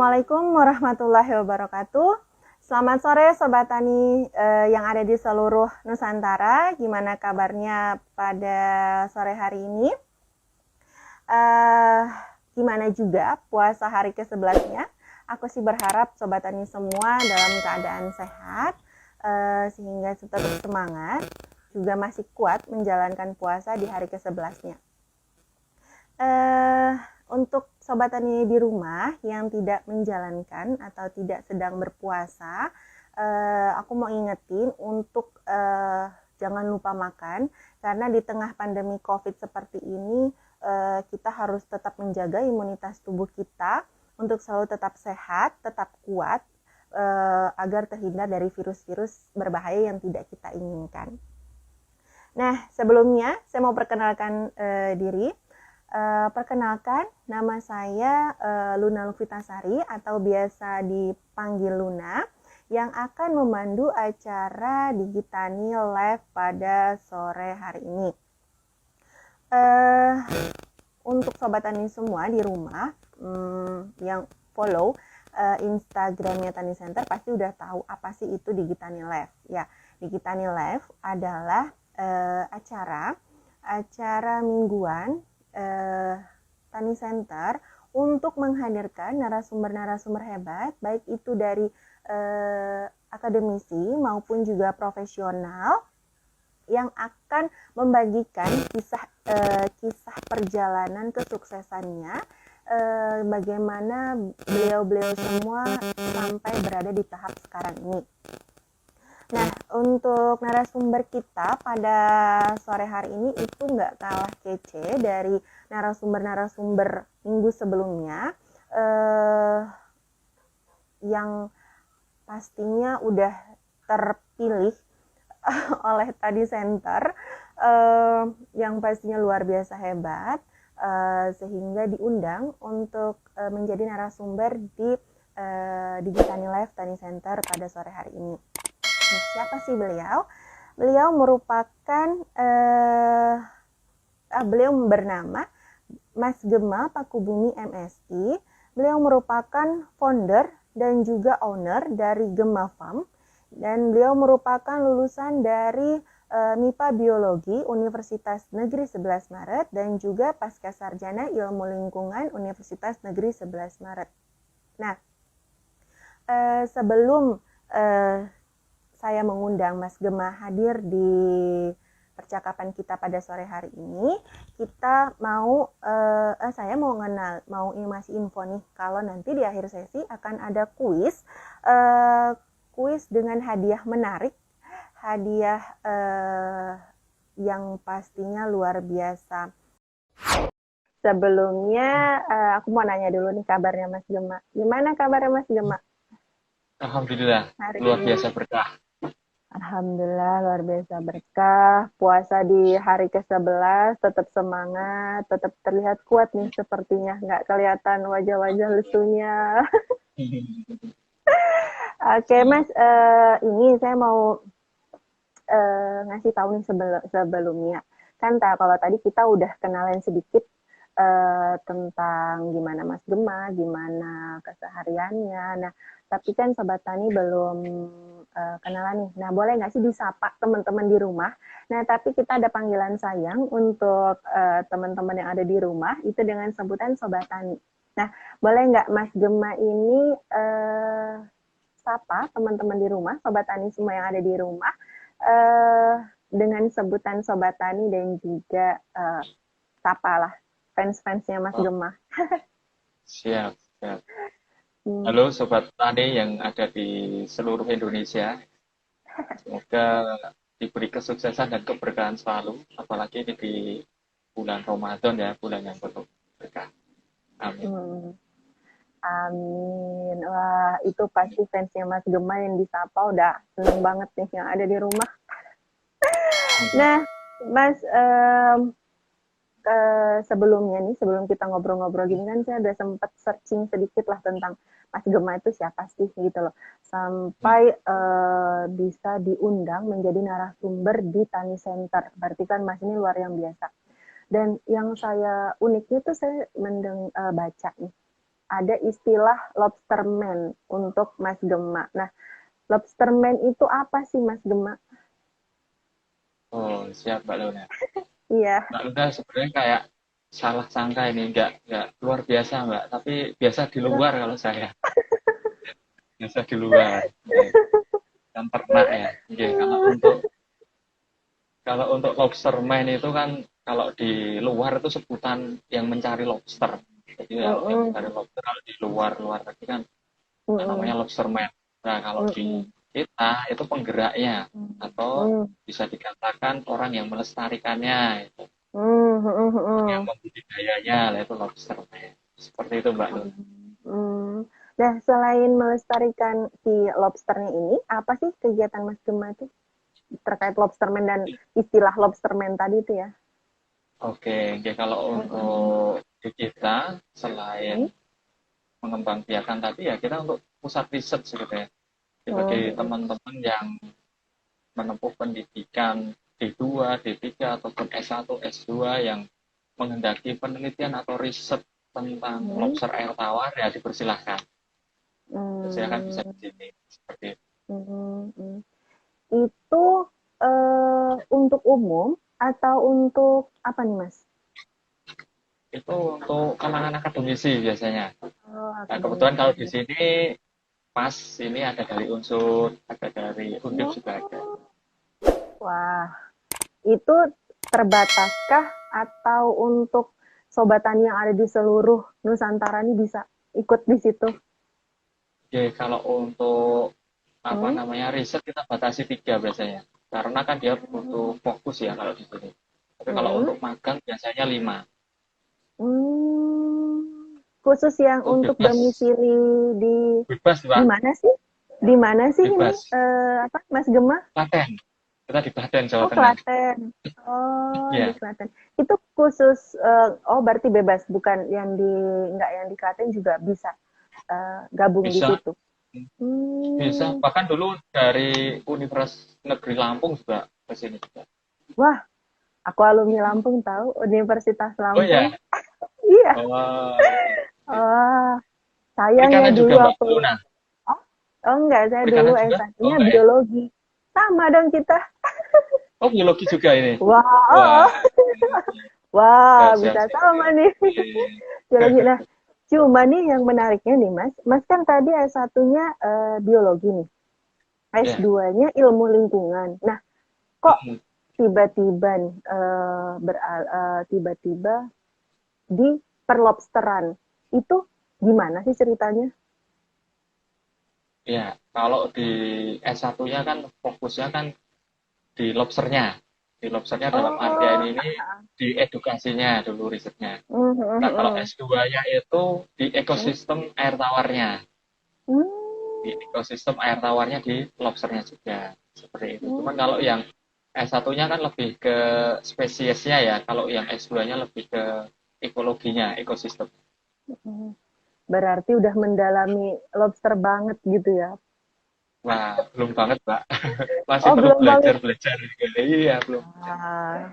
Assalamualaikum warahmatullahi wabarakatuh. Selamat sore Sobat Tani yang ada di seluruh Nusantara. Gimana kabarnya pada sore hari ini? Gimana juga puasa hari ke-11-nya? Aku sih berharap Sobat Tani semua dalam keadaan sehat, sehingga tetap semangat, juga masih kuat menjalankan puasa di hari ke-11-nya. Untuk Sobat Tani di rumah yang tidak menjalankan atau tidak sedang berpuasa, aku mau ingetin untuk jangan lupa makan, karena di tengah pandemi COVID seperti ini, kita harus tetap menjaga imunitas tubuh kita untuk selalu tetap sehat, tetap kuat, agar terhindar dari virus-virus berbahaya yang tidak kita inginkan. Nah, sebelumnya saya mau perkenalkan diri. Perkenalkan, nama saya Luna Lufitasari atau biasa dipanggil Luna, yang akan memandu acara Digitani Live pada sore hari ini. Untuk Sobat Tani semua di rumah yang follow Instagramnya Tani Center pasti udah tahu apa sih itu Digitani Live. Ya, Digitani Live adalah acara mingguan Tani Center untuk menghadirkan narasumber-narasumber hebat, baik itu dari akademisi maupun juga profesional, yang akan membagikan kisah perjalanan kesuksesannya, bagaimana beliau-beliau semua sampai berada di tahap sekarang ini. Nah, untuk narasumber kita pada sore hari ini itu nggak kalah kece dari narasumber-narasumber minggu sebelumnya, yang pastinya udah terpilih oleh Tani Center, yang pastinya luar biasa hebat, sehingga diundang untuk menjadi narasumber di Digitani Live Tani Center pada sore hari ini. Siapa sih beliau? Beliau merupakan beliau bernama Mas Gema Pakubumi MSI. Beliau merupakan founder dan juga owner dari Gema Farm, dan beliau merupakan lulusan dari MIPA Biologi Universitas Negeri 11 Maret dan juga Pasca Sarjana Ilmu Lingkungan Universitas Negeri 11 Maret. Nah, sebelum saya mengundang Mas Gema hadir di percakapan kita pada sore hari ini, kita mau saya mau ngasih info nih, kalau nanti di akhir sesi akan ada kuis dengan hadiah menarik, hadiah yang pastinya luar biasa. Sebelumnya aku mau nanya dulu nih kabarnya Mas Gema. Gimana kabarnya Mas Gema? Alhamdulillah, luar biasa berkah. Alhamdulillah luar biasa berkah. Puasa di hari ke-11 tetap semangat, tetap terlihat kuat nih sepertinya. Nggak kelihatan wajah-wajah lesunya. Oke Mas, ini saya mau ngasih tahu nih sebelumnya. Kan kalau tadi kita udah kenalan sedikit tentang gimana Mas Gema, gimana kesehariannya. Nah, tapi kan Sobat Tani belum kenalan nih. Nah, boleh nggak sih disapa teman-teman di rumah? Nah, tapi kita ada panggilan sayang untuk teman-teman yang ada di rumah, itu dengan sebutan Sobat Tani. Nah, boleh nggak Mas Gema ini sapa teman-teman di rumah, Sobat Tani semua yang ada di rumah, dengan sebutan Sobat Tani dan juga sapa lah fans-fansnya Mas Gema. Siap, siap. Halo Sobat Tani yang ada di seluruh Indonesia. Semoga diberi kesuksesan dan keberkahan selalu. Apalagi ini di bulan Ramadan ya, bulan yang penuh berkah. Amin. Amin. Wah, itu pasti fansnya Mas Gema yang disapa udah seneng banget nih yang ada di rumah. Nah, Mas, sebelumnya nih, sebelum kita ngobrol-ngobrol gini kan saya udah sempet searching sedikit lah tentang Mas Gema itu siapa sih gitu loh. Sampai bisa diundang menjadi narasumber di Tani Center. Berarti kan Mas ini luar yang biasa. Dan yang saya uniknya tuh saya baca nih. ada istilah lobsterman untuk Mas Gema. Nah, lobsterman itu apa sih Mas Gema? Oh, siap Mbak Luna. Iya. Mbak Luna sebenarnya kayak salah sangka ini, nggak luar biasa Mbak, tapi biasa di luar kalau saya. Biasa di luar. Oke. Kan ternak ya. Oke, kalau untuk lobsterman itu kan kalau di luar itu sebutan yang mencari lobster. Jadi yang Mm-mm, mencari lobster kalau di luar negeri kan mm-mm, namanya lobsterman. Nah, kalau di mm-mm, kita itu penggeraknya atau mm-mm, bisa dikatakan orang yang melestarikannya itu. Orang yang mm-mm, membudidayanya lah itu lobsterman. Seperti itu Mbak Luna. mm. Nah, selain melestarikan si lobsternya ini, apa sih kegiatan Mas Gema itu terkait lobsterman dan istilah lobsterman tadi itu ya? Oke, oke. Kalau Mm-mm, untuk di kita selain mm-mm, mengembangbiakan tadi ya kita untuk pusat riset gitu ya. Sebagai mm-mm, teman-teman yang menempuh pendidikan D2, D3 ataupun S1, S2 yang menghendaki penelitian atau riset tentang mm-mm, lobster air tawar ya dipersilahkan. Silakan bisa mm-mm, di sini seperti itu. mm-mm. Itu untuk umum atau untuk apa nih Mas? Itu untuk kalangan akademisi biasanya. Oh, Nah, kebetulan akademisi. kalau di sini pas ini ada dari unsur, ada dari undip juga ada. Wah, itu terbataskah atau untuk sobat tani yang ada di seluruh Nusantara ini bisa ikut di situ? Oke, kalau untuk apa Hmm? namanya riset kita batasi 3 biasanya. Karena kan dia butuh fokus ya kalau di sini. Tapi kalau Hmm? untuk magang biasanya 5. Hmm. Khusus yang Itu untuk bebas, domisili di bebas di Pak, mana sih? Di mana sih ini bebas. apa Mas Gema? Klaten, kita di Klaten, Jawa Oh, Tengah. Klaten. Oh, di Ya, Klaten. Itu khusus oh berarti bebas, bukan yang di enggak yang di Klaten juga bisa gabung di bisa, situ. bisa. Hmm. Bahkan dulu dari Universitas Negeri Lampung juga ke sini juga. Wah, aku alumni Lampung tahu, Universitas Oh Lampung. ya, Iya. oh, Oh, sayang ya perikanan dulu juga Mbak aku. Luna. Oh, oh enggak, saya dulu Perikanan juga? Oh S1-nya enggak ya? biologi. Sama dong kita. Oh biologi juga ini. Wah, Wah, wah, siap, siap, bisa siap, sama siap. nih. Oke. Biologi. Nah, cuma nih yang menariknya nih, Mas. Mas kan tadi S1-nya biologi nih. Ya. S2-nya ilmu lingkungan. Nah, kok tiba-tiba nih, tiba-tiba di perlobsteran? Itu gimana sih ceritanya? Ya, kalau di S1-nya kan fokusnya kan di lobsternya. Di lobsternya dalam artian Oh, ini di edukasinya dulu risetnya. mm, mm, Nah, kalau mm, S2-nya itu di mm, ekosistem air tawarnya. Di mm, ekosistem air tawarnya di lobsternya juga. Seperti itu. Cuman kalau mm, yang S1-nya kan lebih ke spesiesnya ya. Kalau yang S2-nya lebih ke ekologinya, ekosistem. mm. Berarti udah mendalami lobster banget gitu ya? Wah, belum banget, Mbak. Masih Oh, perlu belum banget. belajar-belajar. Iya, belum. Ah,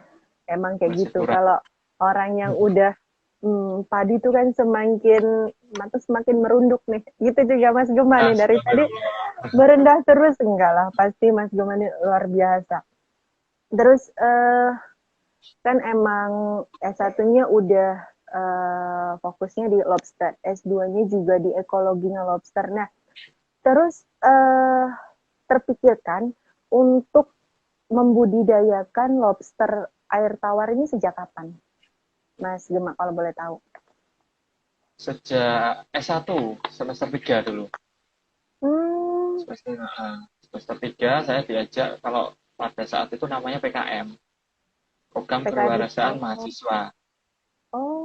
emang kayak Masih gitu. kurang. Kalau orang yang udah padi itu kan semakin mata semakin merunduk nih. Gitu juga Mas Gema nih dari tadi Astagfirullah. merendah terus enggak lah. Pasti Mas Gema nih luar biasa. Terus kan emang S1-nya udah fokusnya di lobster, S2-nya juga di ekologinya lobster. Nah, terus terpikirkan untuk membudidayakan lobster air tawar ini sejak kapan, Mas Gema kalau boleh tahu? Sejak S1, semester 3 dulu. Hmm, Semester 3 saya diajak kalau pada saat itu namanya PKM, Program PKD. Kewarganegaraan Oh, Mahasiswa,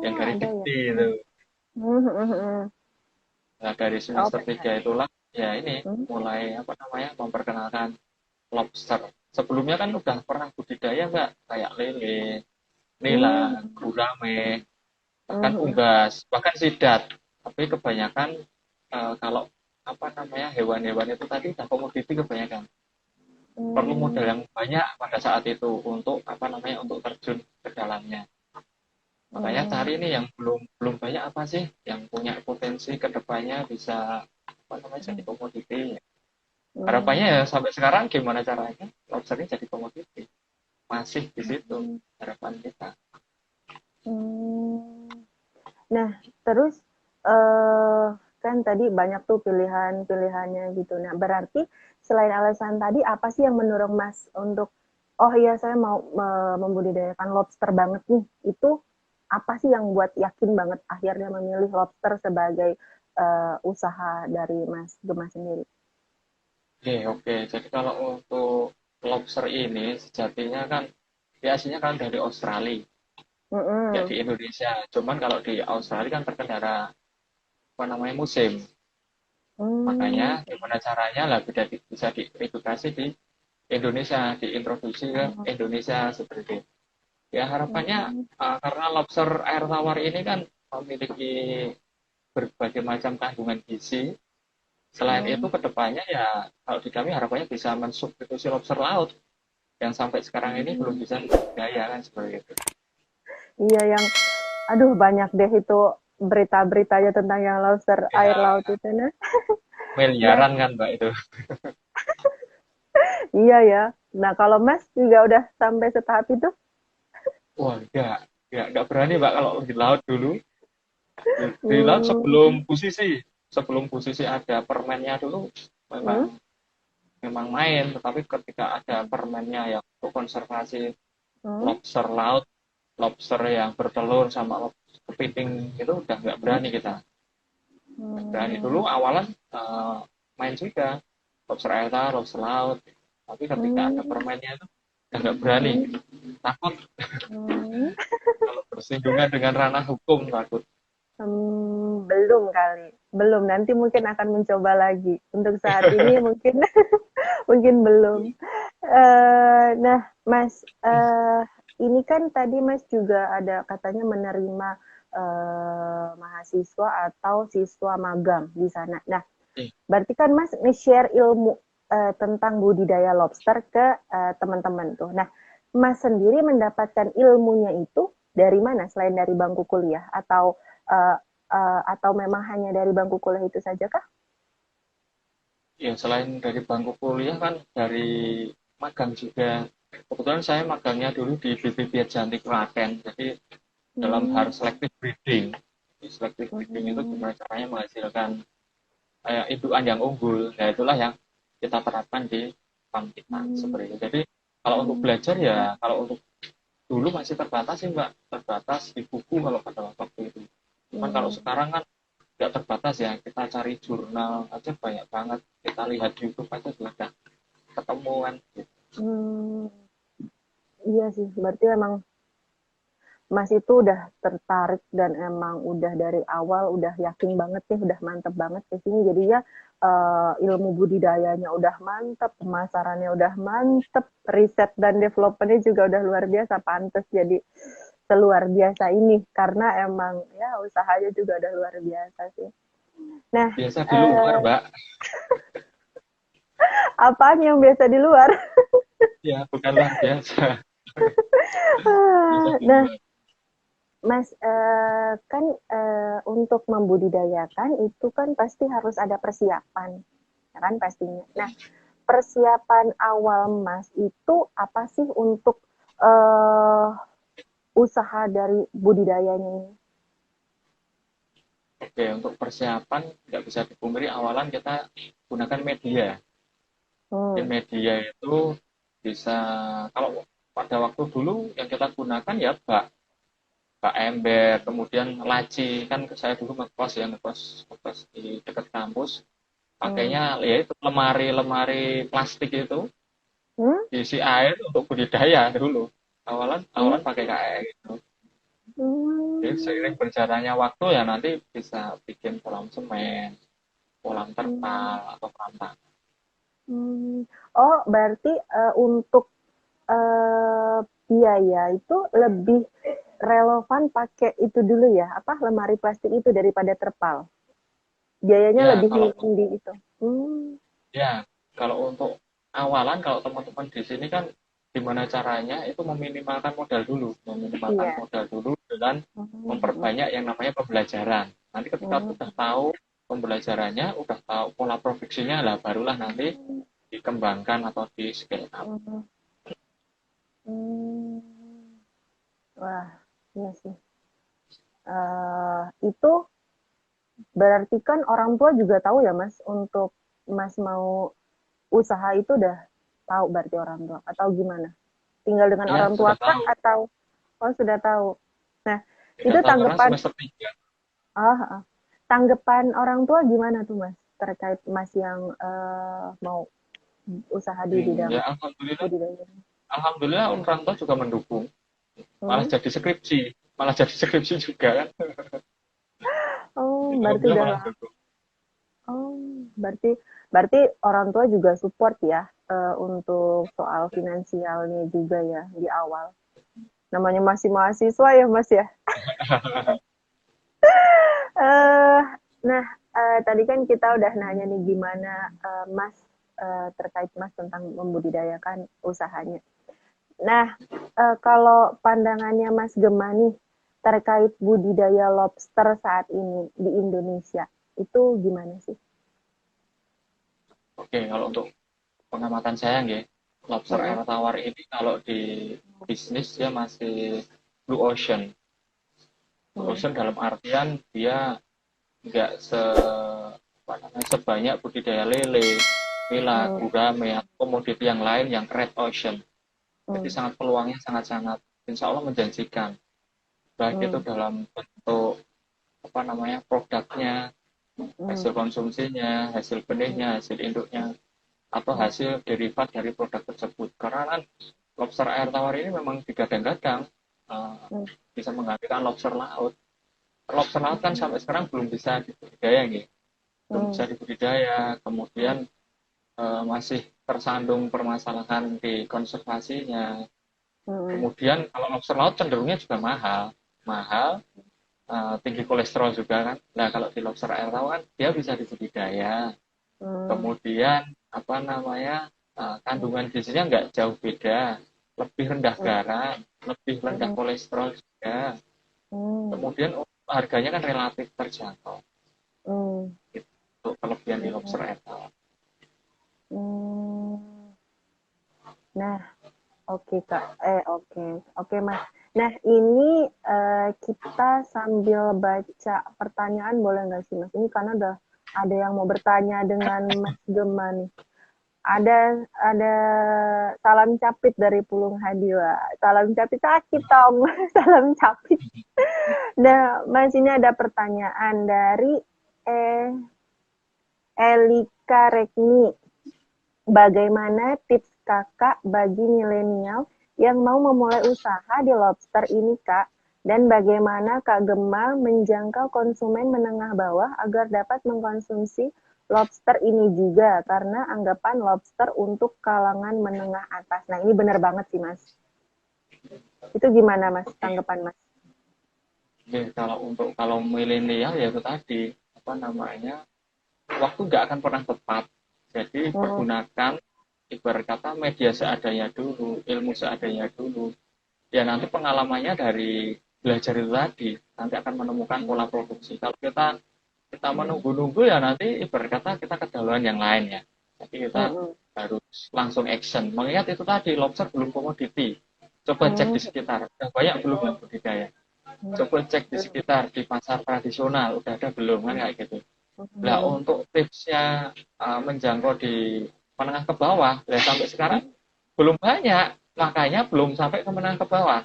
yang oh dari ada ya. Dikti itu. Hmm, hmm, hmm. Nah, dari Oh, semester 3 PKD. itulah ya ini Hmm. mulai apa namanya memperkenalkan lobster. Sebelumnya kan udah pernah budidaya nggak kayak lele, nila, Hmm. gurame, bahkan Hmm. unggas, bahkan sidat. Tapi kebanyakan kalau apa namanya hewan-hewan itu tadi udah komoditi kebanyakan. Perlu modal Hmm. yang banyak pada saat itu untuk apa namanya untuk terjun ke dalamnya. Makanya Hmm. cari nih yang belum belum banyak apa sih yang punya potensi ke depannya bisa apa namanya jadi komoditi. Harapannya ya Hmm. sampai sekarang gimana caranya lobster ini jadi komoditi. Masih di situ Hmm. harapan kita. Hmm. Nah, terus eh kan tadi banyak tuh pilihan-pilihannya gitu. Nah, berarti selain alasan tadi, apa sih yang mendorong Mas untuk, oh iya saya mau membudidayakan lobster banget nih. Itu apa sih yang buat yakin banget akhirnya memilih lobster sebagai usaha dari Mas Gema sendiri? Oke, oke. Jadi kalau untuk lobster ini sejatinya kan dia aslinya kan dari Australia, nggak Mm-mm. di Indonesia. Cuman kalau di Australia kan terkendala apa namanya musim. Makanya Hmm. gimana caranya lah bisa diedukasi di Indonesia, diintroduksi ke Indonesia seperti itu. Ya harapannya Hmm. karena lobster air tawar ini kan memiliki berbagai macam kandungan gizi. Selain itu Hmm. kedepannya ya kalau di kami harapannya bisa mensubstitusi lobster laut yang sampai sekarang ini belum Hmm. bisa dibudidaya kan seperti itu. Iya yang, aduh banyak deh itu berita-beritanya tentang yang lobster air Ya laut itu nah. Nah, miliaran kan Mbak itu. iya ya. Nah, kalau Mas juga udah sampai setahap itu? Wah enggak berani Mbak kalau di laut dulu. Di laut Hmm. sebelum posisi ada permennya dulu Hmm. memang memang main, tetapi ketika ada permennya yang untuk konservasi Hmm. lobster laut, lobster yang bertelur sama lobster kepiting itu udah nggak Hmm. berani kita. Nggak berani dulu Hmm. awalan main juga lobster air tawar, lobster laut. Tapi ketika ada Hmm. permennya itu udah nggak berani, Hmm. takut Hmm. kalau bersinggungan dengan ranah hukum takut. Belum kali. Belum, nanti mungkin akan mencoba lagi. Untuk saat ini mungkin mungkin belum. Nah, Mas, ini kan tadi Mas juga ada katanya menerima mahasiswa atau siswa magang di sana. Nah, berarti kan Mas nge-share ilmu tentang budidaya lobster ke teman-teman tuh. Nah, Mas sendiri mendapatkan ilmunya itu dari mana selain dari bangku kuliah uh, atau memang hanya dari bangku kuliah itu saja kah? Ya selain dari bangku kuliah kan dari magang juga. Kebetulan saya magangnya dulu di BPB Jantik Klaten. Jadi dalam hal Hmm. selective breeding, di selective breeding itu Hmm. gimana caranya menghasilkan indukan yang unggul. Nah itulah yang kita terapkan di farm kita Hmm. seperti itu. Jadi kalau untuk Hmm. belajar ya kalau untuk dulu masih terbatas sih Mbak, terbatas di buku kalau pada waktu itu. Cuman kalau Hmm. sekarang kan nggak terbatas ya, kita cari jurnal aja banyak banget, kita lihat di YouTube aja sudah ketemuan. Hmm. Iya sih, berarti emang Mas itu udah tertarik dan emang udah dari awal udah yakin banget nih, udah mantep banget ke sini. Jadinya ilmu budidayanya udah mantep, pemasarannya udah mantep, riset dan developmentnya juga udah luar biasa, pantas jadi seluar biasa ini karena emang ya usahanya juga udah luar biasa sih. Nah, Biasa di luar eh, Mbak, apanya yang biasa di luar? ya bukan luar biasa, biasa di Nah, luar. Mas, kan untuk membudidayakan itu kan pasti harus ada persiapan, ya kan pastinya. Nah, persiapan awal Mas itu apa sih untuk uh, usaha dari budidayanya ini? Oke, untuk persiapan nggak bisa dipungkiri awalan kita gunakan media. Mungkin Hmm. media itu bisa, kalau pada waktu dulu yang kita gunakan ya bak ember, kemudian laci. Kan saya dulu ngekos di dekat kampus. Hmm. Pakainya ya itu lemari-lemari plastik itu Hmm. diisi air untuk budidaya dulu. Awalan Hmm. awalan pakai kayak gitu. Jadi Hmm. seiring berjalannya waktu ya nanti bisa bikin kolam semen, kolam Hmm. terpal atau kolam. Hmm. Oh, berarti untuk eh, biaya itu lebih relevan pakai itu dulu ya, apa lemari plastik itu daripada terpal. Biayanya Ya lebih kalau di itu. Hmm. ya kalau untuk awalan kalau teman-teman di sini kan gimana caranya itu meminimalkan Iya. modal dulu dengan Mhm. memperbanyak yang namanya pembelajaran. Nanti ketika Mhm. sudah tahu pembelajarannya, udah tahu pola produksinya lah, barulah nanti dikembangkan atau di scale up. Mhm. Hmm. Wah, iya sih. Itu berarti kan orang tua juga tahu ya Mas, untuk Mas mau usaha itu udah tahu berarti orang tua atau gimana? Tinggal dengan Iya, orang tua sudah kah tahu. atau oh sudah tahu? Nah, Sudah itu tahu karena tanggapan semester 3. ah ah. Tanggapan orang tua gimana tuh Mas terkait Mas yang mau usaha di bidang Ya, alhamdulillah. budidaya? Alhamdulillah orang tua juga mendukung. Malah Hmm? jadi skripsi. Malah jadi skripsi juga kan. Oh, berarti Alhamdulillah udah malah lah. mendukung. Oh, berarti berarti orang tua juga support ya untuk soal finansialnya juga ya di awal. Namanya masih mahasiswa ya Mas ya. Eh, nah, tadi kan kita udah nanya nih gimana Mas terkait Mas tentang membudidayakan usahanya. Nah, kalau pandangannya Mas Gema nih terkait budidaya lobster saat ini di Indonesia, itu gimana sih? Oke, kalau untuk pengamatan saya nggih, lobster Mm-mm. air tawar ini kalau di bisnis dia masih blue ocean. Blue Mm. ocean dalam artian dia nggak sebanyak budidaya lele, nila, Mm. gurame, atau komoditi yang lain yang red ocean. Jadi Mm. sangat peluangnya sangat-sangat insya Allah menjanjikan. Baik itu Mm. dalam bentuk produknya, Mm. hasil konsumsinya, hasil benihnya, hasil induknya, atau Mm. hasil derivat dari produk tersebut. Karena kan lobster air tawar ini memang digadang-gadang uh, Mm. bisa menggantikan lobster laut. Lobster laut kan sampai sekarang belum bisa dibudidaya nih, belum bisa Mm. dibudidaya. Kemudian masih tersandung permasalahan di konservasinya. Mm. Kemudian kalau lobster laut cenderungnya juga mahal, mahal, tinggi kolesterol juga kan. Nah kalau di lobster air tawar kan dia bisa dibudidaya. Mm. Kemudian kandungan gizinya nggak jauh beda, lebih rendah Mm. garam, lebih rendah Mm. kolesterol juga. Mm. Kemudian harganya kan relatif terjangkau. Mm. Itu kelebihan di Mm. lobster air tawar. Mm. Nah, oke Kak. Oke. Oke Mas. Nah, ini kita sambil baca pertanyaan boleh nggak sih Mas? Ini karena udah ada yang mau bertanya dengan Mas Gema nih. Ada salam capit dari Pulung Hadiwa. Salam capit sakit tong. Salam capit. Nah, Mas ini ada pertanyaan dari eh, Elika Rekni. Bagaimana tips Kakak bagi milenial yang mau memulai usaha di lobster ini, Kak? Dan bagaimana Kak Gema menjangkau konsumen menengah bawah agar dapat mengkonsumsi lobster ini juga? Karena anggapan lobster untuk kalangan menengah atas. Nah, ini benar banget sih, Mas. Itu gimana, Mas? Tanggapan, Mas? Oke, kalau milenial ya itu tadi waktu nggak akan pernah tepat. Jadi Hmm. pergunakan ibarat kata media seadanya dulu, ilmu seadanya dulu. Ya nanti pengalamannya dari belajar itu tadi, nanti akan menemukan pola produksi. Kalau kita Hmm. menunggu-nunggu ya nanti ibarat kata kita kedahuluan yang lain ya. Jadi kita Hmm. harus langsung action. Mengingat itu tadi lobster belum komoditi. Coba cek Hmm. di sekitar, udah banyak belum yang budidaya. Coba cek di sekitar di pasar tradisional, udah ada belum kan kayak gitu. Nah Hmm. untuk tipsnya menjangkau di menengah ke bawah, ya sampai sekarang belum banyak, makanya belum sampai ke menengah ke bawah.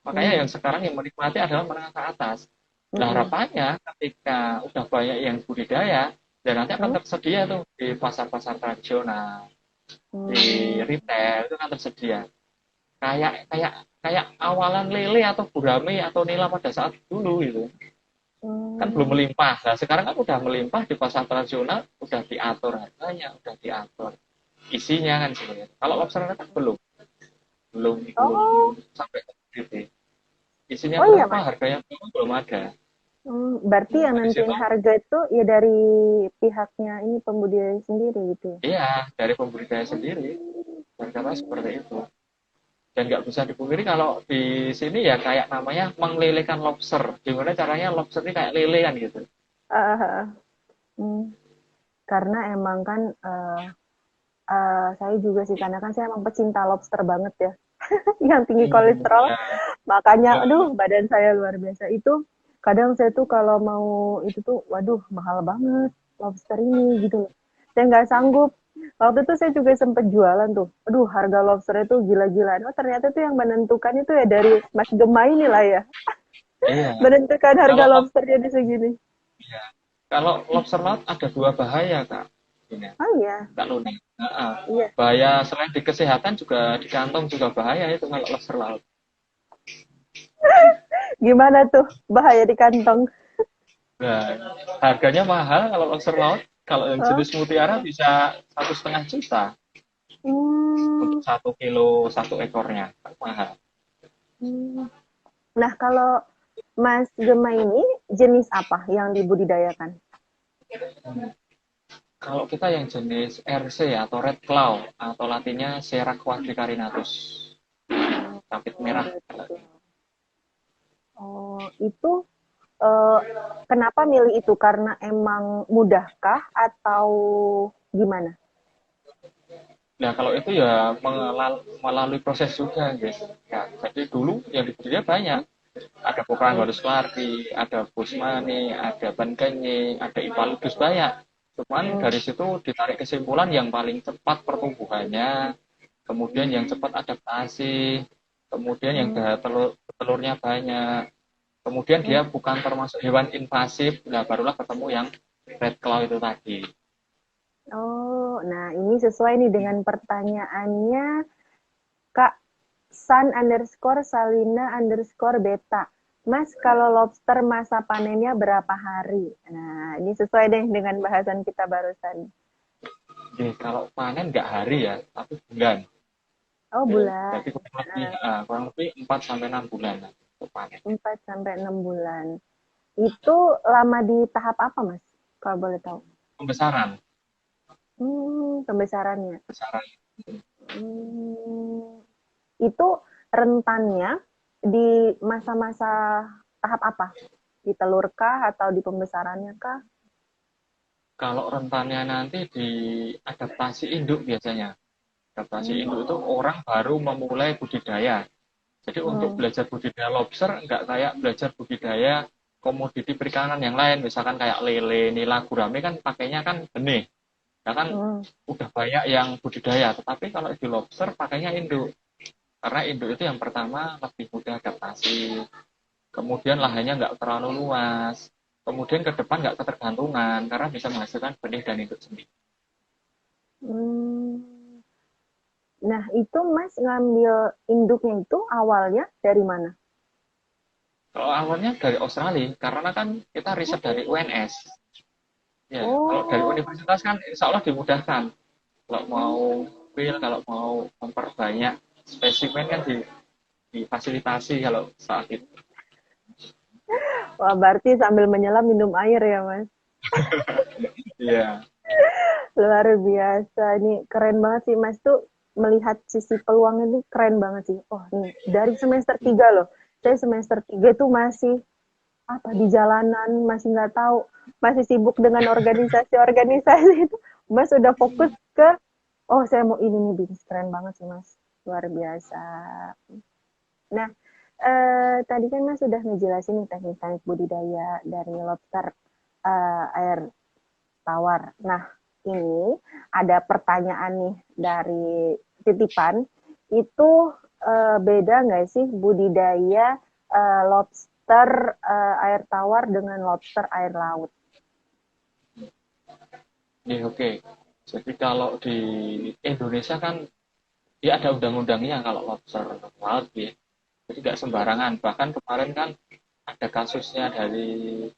Makanya yang Hmm. sekarang yang menikmati adalah menengah ke atas. Nah Hmm. harapannya ketika udah banyak yang budidaya, dan nanti akan Hmm. tersedia tuh di pasar-pasar tradisional, di Hmm. retail itu kan tersedia. Kayak kayak kayak awalan lele atau gurame atau nila pada saat dulu gitu. Kan belum Hmm. melimpah. Nah sekarang kan udah melimpah di pasar tradisional, udah diatur harganya, udah diatur isinya kan sebenarnya. Kalau lobster kan belum, belum, belum Oh, sampai ke situ. Isinya oh iya berapa, Mas. harganya berapa, belum ada. Berarti yang Nah, di nentuin situ, harga itu ya dari pihaknya ini pembudidaya sendiri gitu ya? iya, dari pembudidaya sendiri. Dan kata seperti itu. Dan nggak bisa dipungkiri kalau di sini ya kayak namanya menglelekan lobster. Gimana caranya lobster ini kayak lele kan gitu. Ah, hmm. Karena emang kan saya juga sih karena kan saya emang pecinta lobster banget ya. Yang tinggi kolesterol, Ya, makanya ya, aduh badan saya luar biasa. Itu kadang saya tuh kalau mau itu tuh waduh mahal banget lobster ini gitu loh. Saya nggak sanggup. Waktu itu saya juga sempet jualan tuh. Aduh, harga lobster itu gila-gilaan. Oh, ternyata tuh yang menentukan itu ya dari Mas Gema inilah ya. iya. Menentukan harga Kalau lobsternya di segini. ya, kalau lobster laut ada dua bahaya kak. Ini, Oh iya, Kak Luna. Nah, iya. bahaya selain di kesehatan juga di kantong juga bahaya itu kalau lobster laut. Gimana tuh bahaya di kantong? Nah, harganya mahal kalau lobster laut. Kalau yang Oh, jenis mutiara bisa 1,5 juta untuk hmm, 1 kilo 1 ekornya. Kan mahal. hmm. Nah, kalau Mas Gema ini jenis apa yang dibudidayakan? Kalau kita yang jenis RC atau Red Claw atau latinnya Sierra quadricarinatus, capit Oh, merah. Red Claw. Oh, itu eh, kenapa milih itu? Karena emang mudahkah atau gimana? Nah, kalau itu ya melalui proses juga, guys. Ya, jadi dulu yang dibudidaya banyak. Ada Pokrang Hmm. Halus Lari, ada Busmani, ada Bankenyi, ada Ipaludus banyak. Cuman Hmm. dari situ ditarik kesimpulan yang paling cepat pertumbuhannya, kemudian yang cepat adaptasi, kemudian yang Hmm. telurnya banyak, kemudian Hmm. dia bukan termasuk hewan invasif, nah barulah ketemu yang red claw itu tadi. Oh, nah ini sesuai nih dengan pertanyaannya Kak San underscore Salina underscore Beta. Mas, kalau lobster masa panennya berapa hari? Nah, ini sesuai deh dengan bahasan kita barusan. Jadi kalau panen nggak hari ya, tapi bulan. Oh, bulan. Jadi kurang lebih 4 sampai 6 bulan lah untuk panen. 4 sampai 6 bulan. Itu lama di tahap apa, Mas? Kalau boleh tahu. Pembesaran, Pembesarannya. pembesaran. Hmm, itu rentannya di masa-masa tahap apa? Di telurkah atau di pembesarannya kah? Kalau rentannya nanti di adaptasi induk biasanya. Adaptasi induk itu Hmm. orang baru memulai budidaya. Jadi untuk Hmm. belajar budidaya lobster nggak kayak belajar budidaya komoditi perikanan yang lain. Misalkan kayak lele, nila, gurame kan pakainya kan benih. Ya kan Hmm. udah banyak yang budidaya. Tetapi kalau di lobster pakainya induk. Karena induk itu yang pertama lebih mudah adaptasi. Kemudian lahannya nggak terlalu luas. Kemudian ke depan nggak ketergantungan karena bisa menghasilkan benih dan induk sendiri. Hmm. Nah, itu Mas ngambil induknya itu awalnya dari mana? Kalau awalnya dari Australia, karena kan kita riset dari UNS. Ya, kalau dari Oh, universitas kan insya Allah dimudahkan. Kalau mau hmm. kalau mau memperbanyak spesimen kan difasilitasi kalau saat itu. Wah, berarti sambil menyelam minum air ya, Mas. Iya. Luar biasa. Ini keren banget sih, Mas tuh melihat sisi peluang ini keren banget sih. Oh, nih dari semester 3 loh. Saya semester 3 tuh masih apa di jalanan, masih nggak tahu, masih sibuk dengan organisasi-organisasi itu. Mas udah fokus ke oh, saya mau ini nih bisnis keren banget sih, Mas. Luar biasa. Nah, tadi kan Mas sudah ngejelasin nih teknik-teknik budidaya dari lobster air tawar. Nah, ini ada pertanyaan nih dari titipan. Itu beda nggak sih budidaya lobster air tawar dengan lobster air laut? Ya, oke. Jadi kalau di Indonesia kan dia ada undang-undangnya kalau lobster laut ya. Jadi nggak sembarangan. Bahkan kemarin kan ada kasusnya dari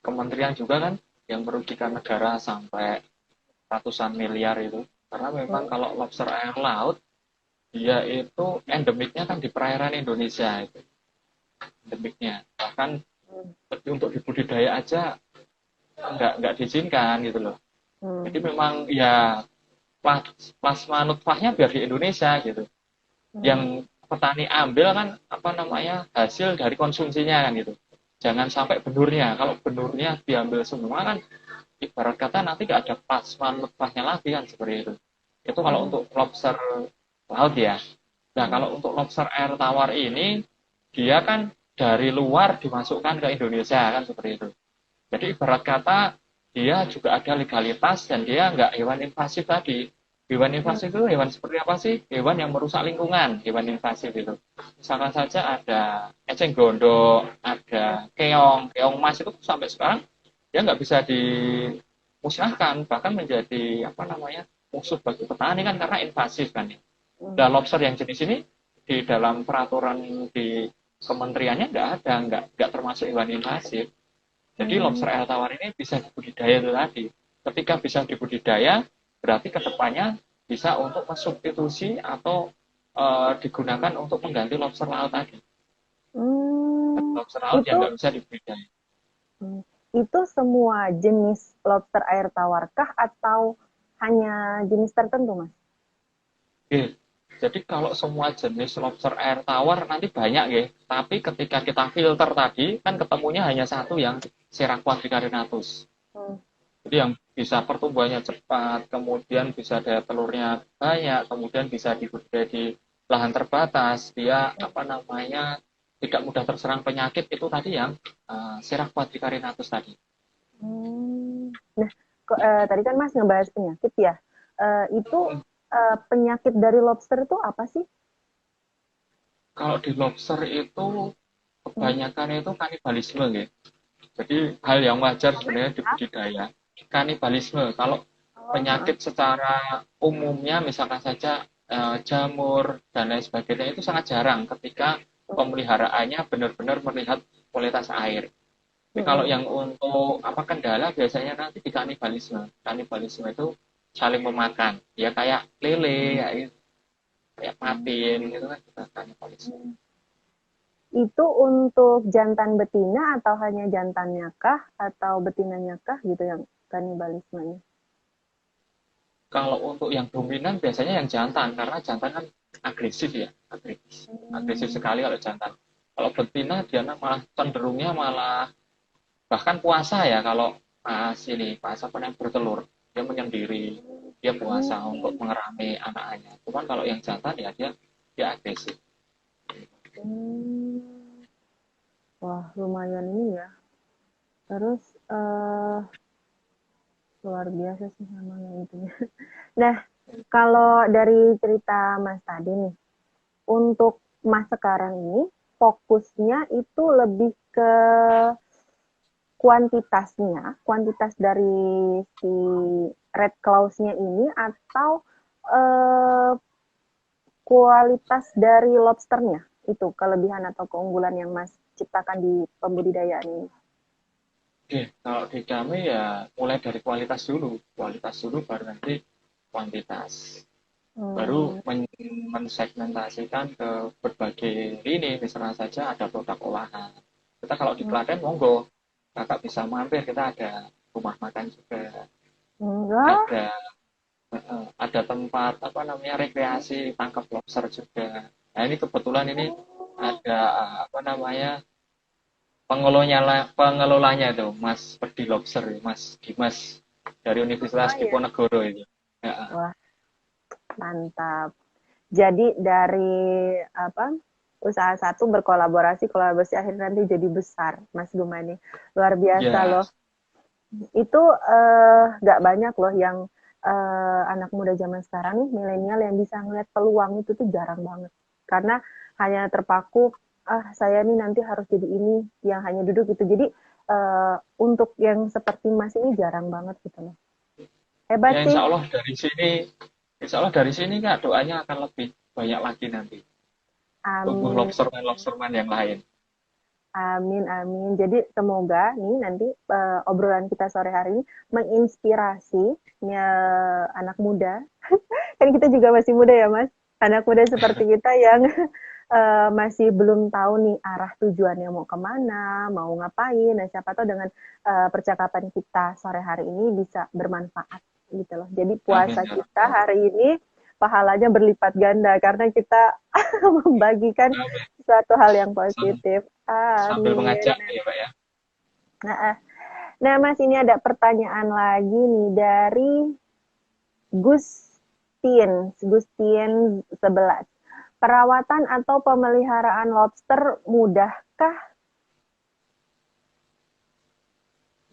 kementerian juga kan yang merugikan negara sampai ratusan miliar itu. Karena memang Hmm. kalau lobster air laut dia itu endemiknya kan di perairan Indonesia itu endemiknya. Bahkan untuk dibudidaya aja nggak diizinkan gitu loh. Jadi Hmm. memang ya plasma nutfahnya biar di Indonesia gitu. Yang Hmm. petani ambil kan apa namanya hasil dari konsumsinya kan gitu. Jangan sampai benurnya. Kalau benurnya diambil semua kan ibarat kata nanti nggak ada plasma lebahnya lagi kan seperti itu. Itu kalau untuk lobster laut ya. Nah kalau untuk lobster air tawar ini dia kan dari luar dimasukkan ke Indonesia kan seperti itu. Jadi ibarat kata dia juga ada legalitas dan dia nggak hewan invasif tadi. Hewan invasif itu hewan seperti apa sih? Hewan yang merusak lingkungan, hewan invasif itu. Misalkan saja ada eceng gondok, ada keong, keong mas itu sampai sekarang dia nggak bisa dimusnahkan, bahkan menjadi apa namanya musuh bagi petani kan karena invasif kan ya. Dan lobster yang jenis ini di dalam peraturan di kementeriannya nggak ada, nggak termasuk hewan invasif. Jadi lobster air tawar ini bisa dibudidaya itu tadi. Ketika bisa dibudidaya, berarti kedepannya bisa untuk mensubstitusi atau digunakan untuk mengganti lobster laut tadi. Lobster laut yang Itu nggak bisa dibudidaya. itu semua jenis lobster air tawarkah atau hanya jenis tertentu, Mas? Oke. Jadi kalau semua jenis lobster air tawar nanti banyak ya. Tapi ketika kita filter tadi, kan ketemunya hanya satu yang Sera quadricarinatus. Jadi yang bisa pertumbuhannya cepat, kemudian bisa daya telurnya banyak, kemudian bisa dibudidaya di lahan terbatas, dia apa namanya tidak mudah terserang penyakit itu tadi yang Sera quadricarinatus tadi. Nah, tadi kan Mas ngebahas penyakit ya. Itu penyakit dari lobster itu apa sih? Kalau di lobster itu kebanyakan itu kanibalisme ya. Jadi hal yang wajar sebenarnya di budidaya. Kanibalisme. Kalau penyakit secara umumnya misalkan saja jamur dan lain sebagainya itu sangat jarang ketika pemeliharaannya benar-benar melihat kualitas air. Tapi kalau yang untuk apa kendala biasanya nanti di kanibalisme. Kanibalisme itu saling memakan. Ya kayak lele, kayak patin gitu kan kita kanibalisme. Itu untuk jantan betina atau hanya jantannya kah atau betinanya kah gitu yang kanibalismenya? Kalau untuk yang dominan biasanya yang jantan karena jantan kan agresif ya, agresif sekali kalau jantan. Kalau betina dia malah cenderungnya malah bahkan puasa ya kalau pas ini pas apa yang bertelur dia menyendiri, dia puasa untuk mengerami anaknya. Cuman kalau yang jantan ya dia agresif. Wah, lumayan ini ya. Terus luar biasa sih namanya itu. Nah, kalau dari cerita Mas tadi nih, untuk Mas sekarang ini fokusnya itu lebih ke kuantitasnya, kuantitas dari si red claws-nya ini atau eh, kualitas dari lobsternya itu kelebihan atau keunggulan yang Mas ciptakan di pembudidayaan ini. Oke, kalau di kami ya mulai dari kualitas dulu baru nanti kuantitas. Baru mensegmentasikan ke berbagai lini, misalnya saja ada produk olahan. Kita kalau di Klaten, monggo, kakak bisa mampir, kita ada rumah makan juga, ada ada tempat apa namanya rekreasi tangkap lobster juga. Nah ini kebetulan ini ada apa namanya pengelolanya tuh Mas Pedi Lobster, Mas Dimas dari Universitas Diponegoro itu. Ya. Wah, mantap. Jadi dari apa usaha satu kolaborasi akhirnya nanti jadi besar, Mas Gumani. Luar biasa loh. Itu nggak banyak loh yang anak muda zaman sekarang nih, milenial yang bisa ngeliat peluang itu tuh jarang banget. Karena hanya terpaku, saya nih nanti harus jadi ini, yang hanya duduk gitu. Jadi untuk yang seperti Mas ini jarang banget gitu loh. Hebat Ya sih. insya Allah dari sini Kak doanya akan lebih banyak lagi nanti. Tumbuh Amin. lobsterman yang lain. Amin, amin. Jadi semoga nih nanti obrolan kita sore hari ini menginspirasi anak muda. Kan kita juga masih muda ya, Mas. Anak muda seperti kita yang masih belum tahu nih arah tujuannya mau kemana, mau ngapain. Nah, siapa tahu dengan percakapan kita sore hari ini bisa bermanfaat gitu loh. Jadi Amin puasa ya kita Rabbal. hari ini pahalanya berlipat ganda karena kita membagikan suatu hal yang positif. sambil Amin. mengajak ya Pak ya. Nah, nah, Mas, ini ada pertanyaan lagi nih dari Gustin 11. Perawatan atau pemeliharaan lobster mudahkah?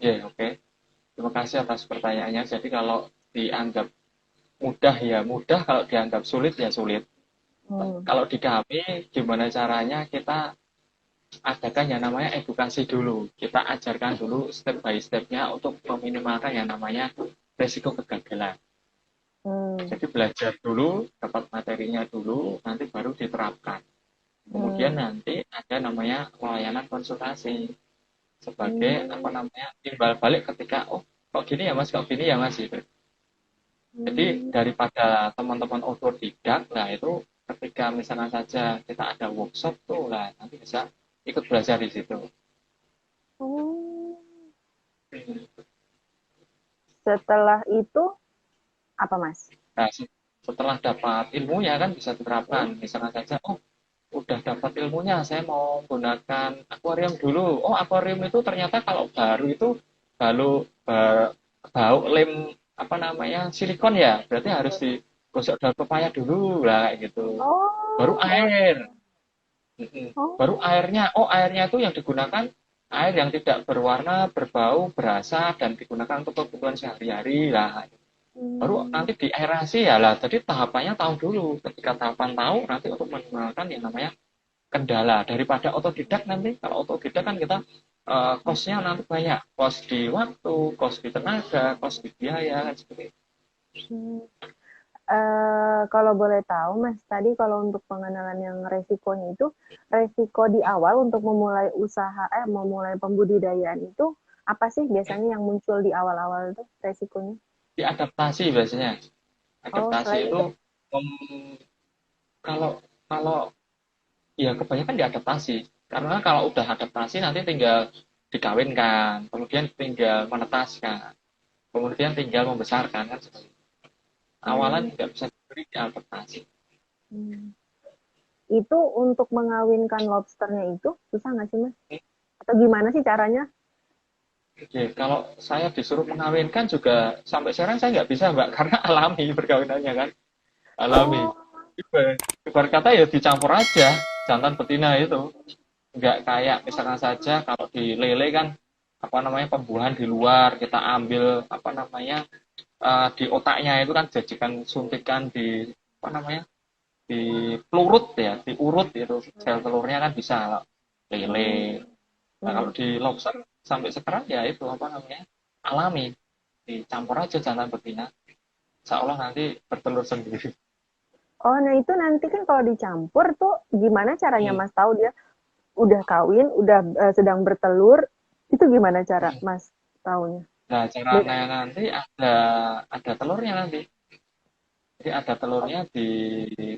Ya, oke. Terima kasih atas pertanyaannya. Jadi kalau dianggap mudah ya mudah, kalau dianggap sulit ya sulit. Hmm. Kalau di kami, gimana caranya kita adakan yang namanya edukasi dulu. Kita ajarkan dulu step by step-nya untuk meminimalkan yang namanya resiko kegagalan. Hmm. Jadi belajar dulu, dapat materinya dulu, nanti baru diterapkan. Kemudian Hmm. nanti ada namanya pelayanan konsultasi sebagai apa Hmm. namanya timbal balik ketika oh kok gini ya mas, kok gini ya mas gitu. Jadi Hmm. daripada teman-teman otodidak, nah itu ketika misalnya saja kita ada workshop tuh lah nanti bisa ikut belajar di situ. Oh. Setelah itu apa, Mas? Nah, setelah dapat ilmunya kan bisa diterapkan. Misalnya saja, oh udah dapat ilmunya, saya mau menggunakan akuarium dulu. Oh akuarium itu ternyata kalau baru itu baru bau lem apa namanya silikon ya, berarti harus digosok daun pepaya dulu lah kayak gitu. Baru Oh. air. Oh. Baru airnya, oh airnya itu yang digunakan air yang tidak berwarna, berbau, berasa, dan digunakan untuk kebutuhan sehari-hari lah. Baru Hmm. nanti diaerasi ya lah. Jadi tahapannya tahu dulu. Ketika tahapan tahu, nanti untuk menggunakan yang namanya kendala. Daripada otodidak nanti, kalau otodidak kan kita cost-nya nanti banyak. Cost di waktu, cost di tenaga, cost di biaya, kan seperti itu. Hmm. Kalau boleh tahu, Mas, tadi kalau untuk pengenalan yang resikonya itu, resiko di awal untuk memulai usaha, memulai pembudidayaan itu apa sih biasanya yang muncul di awal-awal itu resikonya? Diadaptasi biasanya. Oh, Adaptasi selain itu itu, kalau kalau ya kebanyakan diadaptasi. Karena kalau udah adaptasi nanti tinggal dikawinkan, kemudian tinggal menetaskan, kemudian tinggal membesarkan kan seperti itu. Awalan hmm, tidak bisa diberi diadaptasi. hmm. Itu untuk mengawinkan lobsternya itu susah nggak sih, Mas? Atau gimana sih caranya? Oke, kalau saya disuruh mengawinkan juga sampai sekarang saya nggak bisa mbak karena alami perkawinannya kan alami. Oh. Ibarat kata ya dicampur aja jantan betina itu. Nggak kayak misalkan saja kalau di lele kan apa namanya pembuahan di luar kita ambil apa namanya di otaknya itu kan jajikan suntikan di apa namanya di pelurut ya diurut itu sel telurnya kan bisa lele. Hmm. Nah kalau Hmm. di lobster sampai sekarang ya itu apa namanya alami dicampur aja jantan betina seolah nanti bertelur sendiri. Oh, nah itu nanti kan kalau dicampur tuh gimana caranya Hmm. Mas tahu dia udah kawin, udah sedang bertelur, itu gimana cara Mas taunya? Nah caranya Bedanya? nanti ada telurnya nanti. Jadi ada telurnya di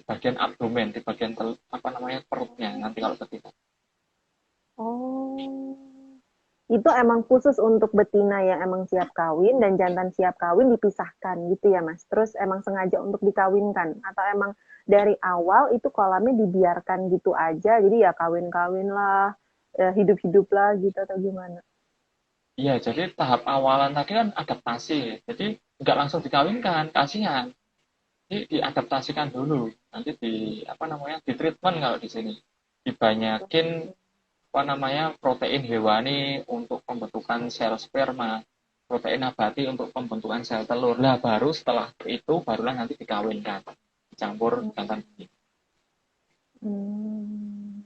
bagian abdomen, di bagian apa namanya perutnya nanti kalau betina. Oh, itu emang khusus untuk betina yang emang siap kawin dan jantan siap kawin dipisahkan gitu ya Mas. Terus emang sengaja untuk dikawinkan atau emang dari awal itu kolamnya dibiarkan gitu aja, jadi ya kawin-kawin lah, hidup-hidup lah gitu atau gimana? Iya, jadi tahap awalan tadi kan adaptasi. Jadi nggak langsung dikawinkan, kasihan. Jadi diadaptasikan dulu. Nanti di apa namanya di treatment kalau di sini dibanyakin apa namanya protein hewani untuk pembentukan sel sperma, protein nabati untuk pembentukan sel telur. Nah baru setelah itu barulah nanti dikawinkan, dicampur jantan betina. Hmm,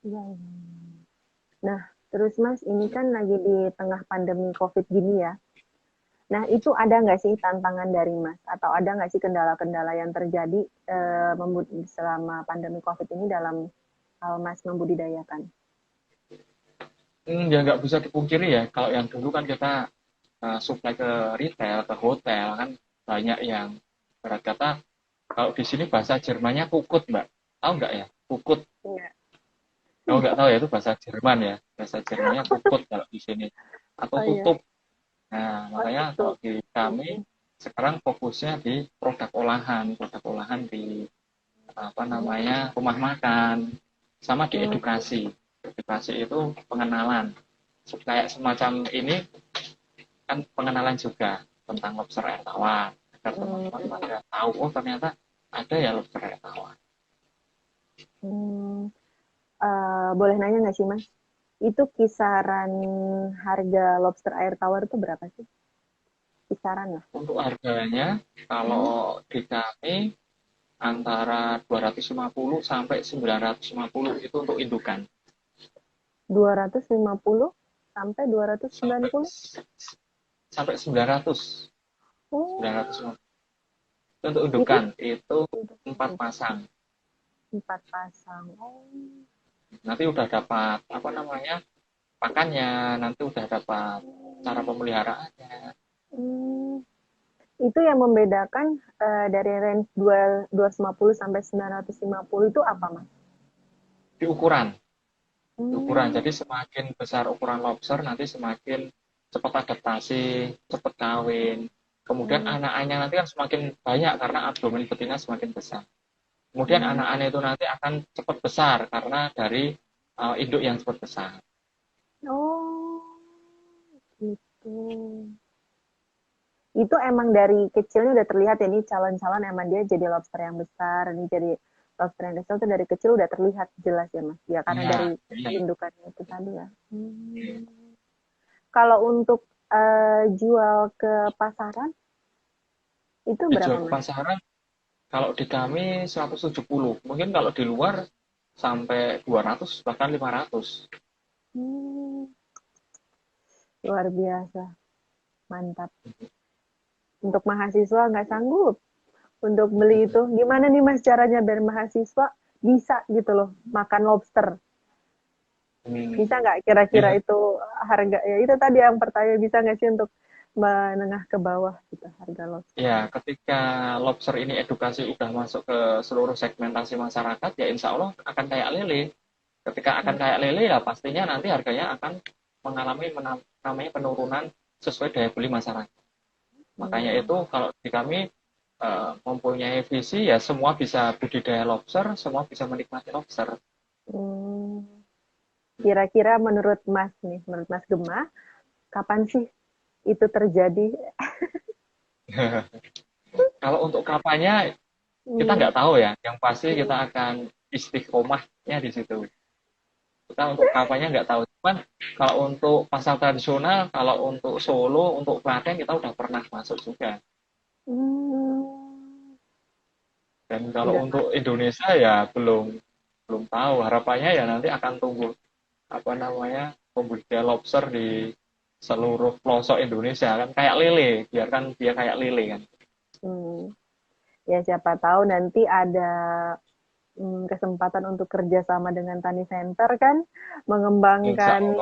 iya, iya. Nah, terus Mas, ini kan lagi di tengah pandemi COVID gini ya. Nah, itu ada nggak sih tantangan dari Mas? Atau ada nggak sih kendala-kendala yang terjadi selama pandemi COVID ini dalam hal Mas membudidayakan? Ya nggak bisa dipungkiri ya, kalau yang dulu kan kita supply ke retail, ke hotel kan banyak yang berat kata kalau di sini bahasa Jermannya kukut mbak, tahu nggak ya kukut? Iya. Kalau nggak tahu ya itu bahasa Jerman ya, bahasa Jermannya kukut kalau di sini atau Oh iya. tutup. Nah Oh makanya itu. kalau di kami Mm-mm. sekarang fokusnya di produk olahan di rumah makan, sama di edukasi. Edukasi itu pengenalan. Kayak semacam ini kan pengenalan juga tentang lobster air tawar agar teman-teman pada tahu oh ternyata ada ya lobster air tawar. Boleh nanya nggak sih Mas? Itu kisaran harga lobster air tawar itu berapa sih? Kisaran lah. Untuk harganya kalau di kami antara 250 sampai 950 itu untuk indukan. 250 sampai 290? Sampai 900. Oh, 950. Untuk itu indukan itu untuk 4 pasang. 4 pasang. Oh. Nanti udah dapat pakannya, nanti udah dapat cara pemeliharaannya. Itu yang membedakan dari range 250 sampai 950 itu apa, Mas? Di ukuran. Ukuran. Jadi semakin besar ukuran lobster nanti semakin cepat adaptasi, cepat kawin. Kemudian anak-anaknya nanti kan semakin banyak karena abdomen betina semakin besar. Kemudian anak-anak itu nanti akan cepat besar karena dari induk yang cepat besar. Oh, gitu. Itu emang dari kecilnya udah terlihat ya, ini calon-calon emang dia jadi lobster yang besar, ini jadi lobster yang kecil tuh dari kecil udah terlihat jelas ya Mas. Ya karena dari indukannya itu tadi ya. Kalau untuk jual ke pasaran itu berapa Dijual ke Mas? pasaran kalau di kami 170. Mungkin kalau di luar sampai 200 bahkan 500. Luar biasa. Mantap. Untuk mahasiswa nggak sanggup untuk beli itu. Gimana nih Mas caranya biar mahasiswa bisa gitu loh makan lobster? Bisa nggak kira-kira itu harga ya itu tadi yang pertanyaan bisa nggak sih untuk menengah ke bawah gitu harga lobster? Ya, ketika lobster ini edukasi udah masuk ke seluruh segmentasi masyarakat, ya insya Allah akan kayak lele. Ketika akan kayak lele, ya pastinya nanti harganya akan mengalami namanya penurunan sesuai daya beli masyarakat. Makanya itu kalau di kami mempunyai visi ya semua bisa budidaya lobster, semua bisa menikmati lobster. Kira-kira menurut Mas nih, menurut Mas Gema, kapan sih itu terjadi? Kalau untuk kapannya kita nggak tahu ya. Yang pasti kita akan istiqomahnya di situ. Kita untuk kapannya nggak tahu. Cuman kalau untuk pasar tradisional, kalau untuk Solo, untuk Klaten kita udah pernah masuk juga. Dan kalau untuk Indonesia ya belum tahu. Harapannya ya nanti akan tunggu pembudidaya lobster di seluruh pelosok Indonesia kan kayak lele, biarkan dia kayak lele kan. Ya siapa tahu nanti ada kesempatan untuk kerjasama dengan Tani Center kan, mengembangkan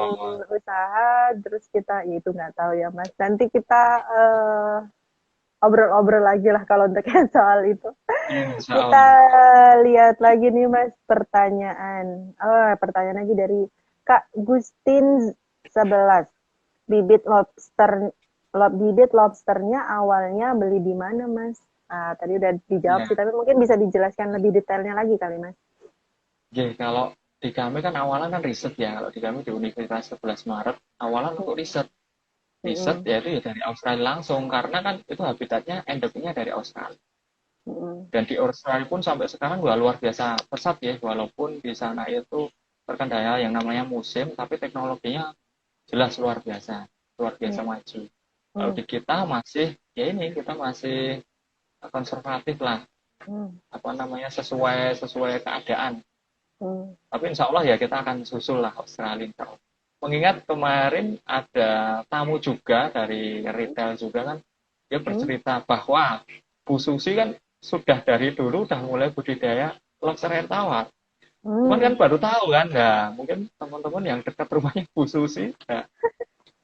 usaha, terus kita, ya itu nggak tahu ya Mas. Nanti kita obrol-obrol lagi lah kalau untuk yang soal itu. Kita lihat lagi nih Mas pertanyaan. Pertanyaan lagi dari Kak Gustin 11. Bibit lobsternya awalnya beli di mana Mas? Tadi udah dijawab sih, tapi mungkin bisa dijelaskan lebih detailnya lagi kali Mas. Oke, kalau di kami kan awalan kan riset ya. Kalau di kami di Universitas 11 Maret, awalan untuk riset. Riset yaitu ya dari Australia langsung, karena kan itu habitatnya endemiknya dari Australia. Dan di Australia pun sampai sekarang luar biasa pesat ya, walaupun di sana itu terkendala yang namanya musim, tapi teknologinya jelas luar biasa maju. Kalau di kita masih, ya ini kita masih konservatif lah, sesuai keadaan. Tapi insya Allah ya kita akan susul lah Australia. Mengingat kemarin ada tamu juga dari retail juga kan, dia bercerita bahwa Bu Susi kan sudah dari dulu udah mulai budidaya lobster air tawar. Cuman kan baru tahu kan, nah mungkin teman-teman yang dekat rumahnya Bu Susi, nah,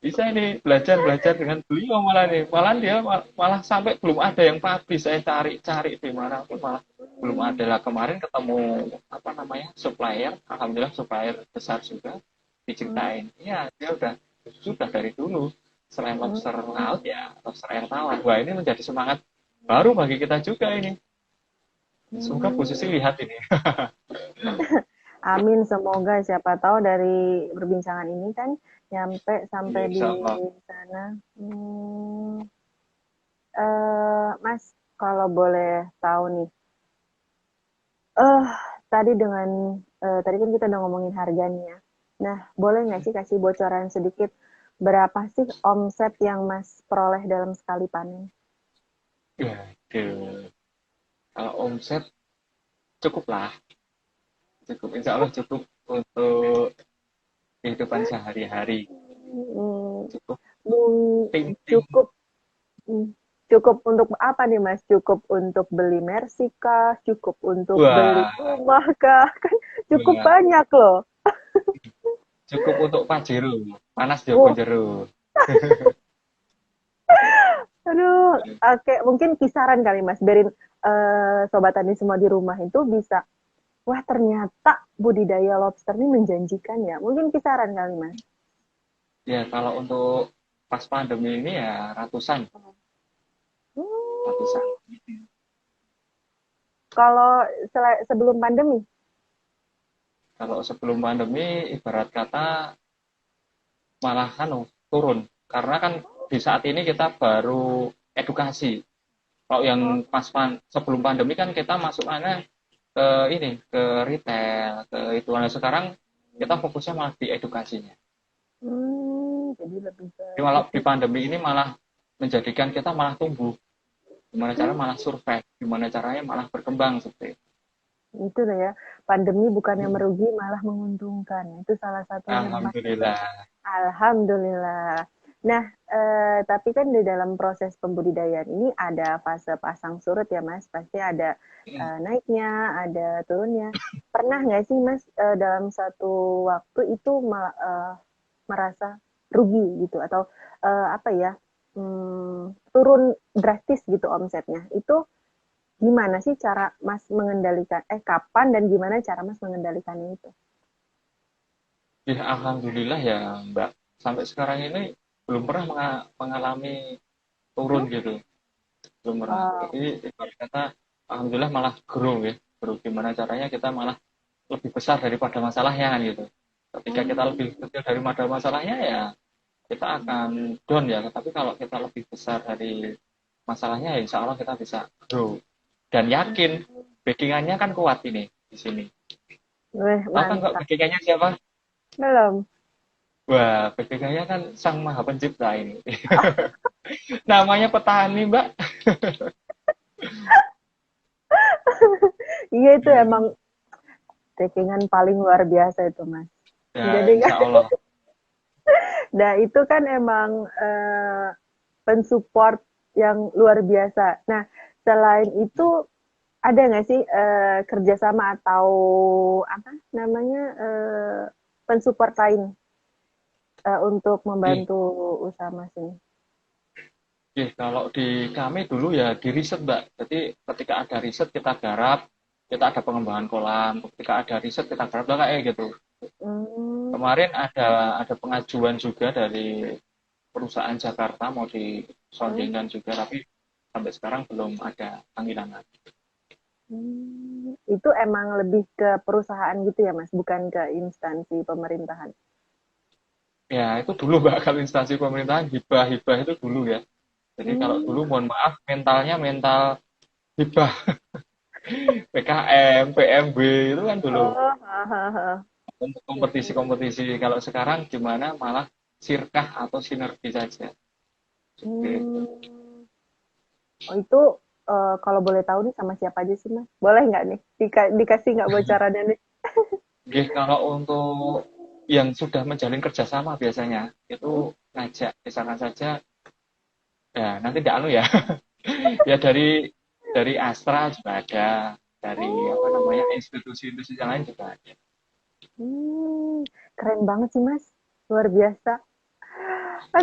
bisa ini belajar dengan beliau malah nih, dia malah sampai belum ada yang publish, saya cari di mana pun malah belum ada lah. Kemarin ketemu supplier, alhamdulillah supplier besar juga, diceritain ya dia sudah dari dulu Selain lobster Hmm. laut ya lobster air tawar. Wah ini menjadi semangat baru bagi kita juga ini. Semoga Bu Susi Hmm. lihat ini. Amin, semoga siapa tahu dari perbincangan ini kan nyampe sampai Iya, di insya Allah. sana. Mas, kalau boleh tahu nih, eh tadi dengan tadi kan kita udah ngomongin harganya. Ya. Nah, boleh nggak sih kasih bocoran sedikit berapa sih omset yang Mas peroleh dalam sekali panen? Waduh. Kalau omset cukup lah. Cukup. Insya Allah cukup untuk kehidupan sehari-hari. Hmm, Cukup ting-ting. cukup Hmm, cukup untuk apa nih Mas? Cukup untuk beli Mercy kah? Cukup untuk beli Wah, rumah kah? Kan cukup wah. banyak loh. Cukup untuk Pajero. Panas Joko Wah, Jero. aduh. Oke, mungkin kisaran kali Mas. Biarin sobat tani semua di rumah itu bisa. Wah, ternyata budidaya lobster ini menjanjikan ya. Mungkin kisaran kali Mas. Ya, kalau untuk pas pandemi ini ya ratusan. Ratusan. Hmm, kalau sebelum pandemi. Kalau sebelum pandemi, ibarat kata malah kan turun. Karena kan di saat ini kita baru edukasi. Kalau yang pas sebelum pandemi kan kita masukannya ke ini, ke retail, ke itu. Nah, sekarang kita fokusnya malah di edukasinya. Jadi lebih ke Jadi malah di situ. pandemi ini malah menjadikan kita malah tumbuh. Gimana cara Hmm, malah survive, gimana caranya malah berkembang seperti itu. itu lah ya, pandemi bukannya merugi malah menguntungkan. Itu salah satunya Mas. Alhamdulillah. Alhamdulillah. Nah, tapi kan di dalam proses pembudidayaan ini ada fase pasang surut ya Mas. Pasti ada naiknya, ada turunnya. Pernah nggak sih Mas dalam satu waktu itu merasa rugi gitu atau apa ya, turun drastis gitu omsetnya? Itu gimana sih cara Mas mengendalikan, kapan dan gimana cara Mas mengendalikannya itu? Ya, alhamdulillah ya Mbak. Sampai sekarang ini belum pernah mengalami turun Hmm? gitu. Belum pernah. Oh, Jadi ibarat kata alhamdulillah malah grow ya. Grow gimana caranya kita malah lebih besar daripada masalahnya kan gitu. Ketika kita lebih hmm. kecil daripada masalahnya ya kita akan down ya. Tapi kalau kita lebih besar dari masalahnya ya insya Allah kita bisa grow. Dan yakin backingannya kan kuat ini di sini. Weh, Tahu kan kok mantap. backingannya siapa? Belum. Wah, backingannya kan Sang Maha Pencipta ini. Namanya petani, Mbak. Iya itu emang cekingan paling luar biasa itu Mas. Ya, Jadi kan, insya Allah. nah itu kan emang pensupport yang luar biasa. Nah selain itu ada nggak sih kerjasama atau apa namanya pensupport lain untuk Iya, membantu usaha Mas ini? iya, kalau di kami dulu ya di riset, Mbak. Jadi ketika ada riset kita garap, kita ada pengembangan kolam. Ketika ada riset kita garap lah kayak gitu. Hmm, Kemarin ada pengajuan juga dari perusahaan Jakarta mau hmm, disondingkan juga, tapi sampai sekarang belum ada panggilan. Itu emang lebih ke perusahaan gitu ya Mas, bukan ke instansi pemerintahan. Ya, itu dulu Mbak, kalau instansi pemerintahan hibah-hibah itu dulu ya. Jadi kalau dulu Hmm. mohon maaf mentalnya mental hibah PKM, PMB itu kan dulu Oh, untuk kompetisi-kompetisi. Kalau sekarang gimana malah sirkah atau sinergi saja. Gitu. Hmm. Oh itu kalau boleh tahu nih sama siapa aja sih Mas? Boleh nggak nih? Dikasih nggak bocorannya nih? Oke, kalau untuk yang sudah menjalin kerjasama biasanya Hmm? itu ngajak misalkan saja ya nanti tidak anu ya ya dari Astra juga ada dari apa namanya Oh, institusi-institusi yang lain juga ada. keren banget sih Mas, luar biasa.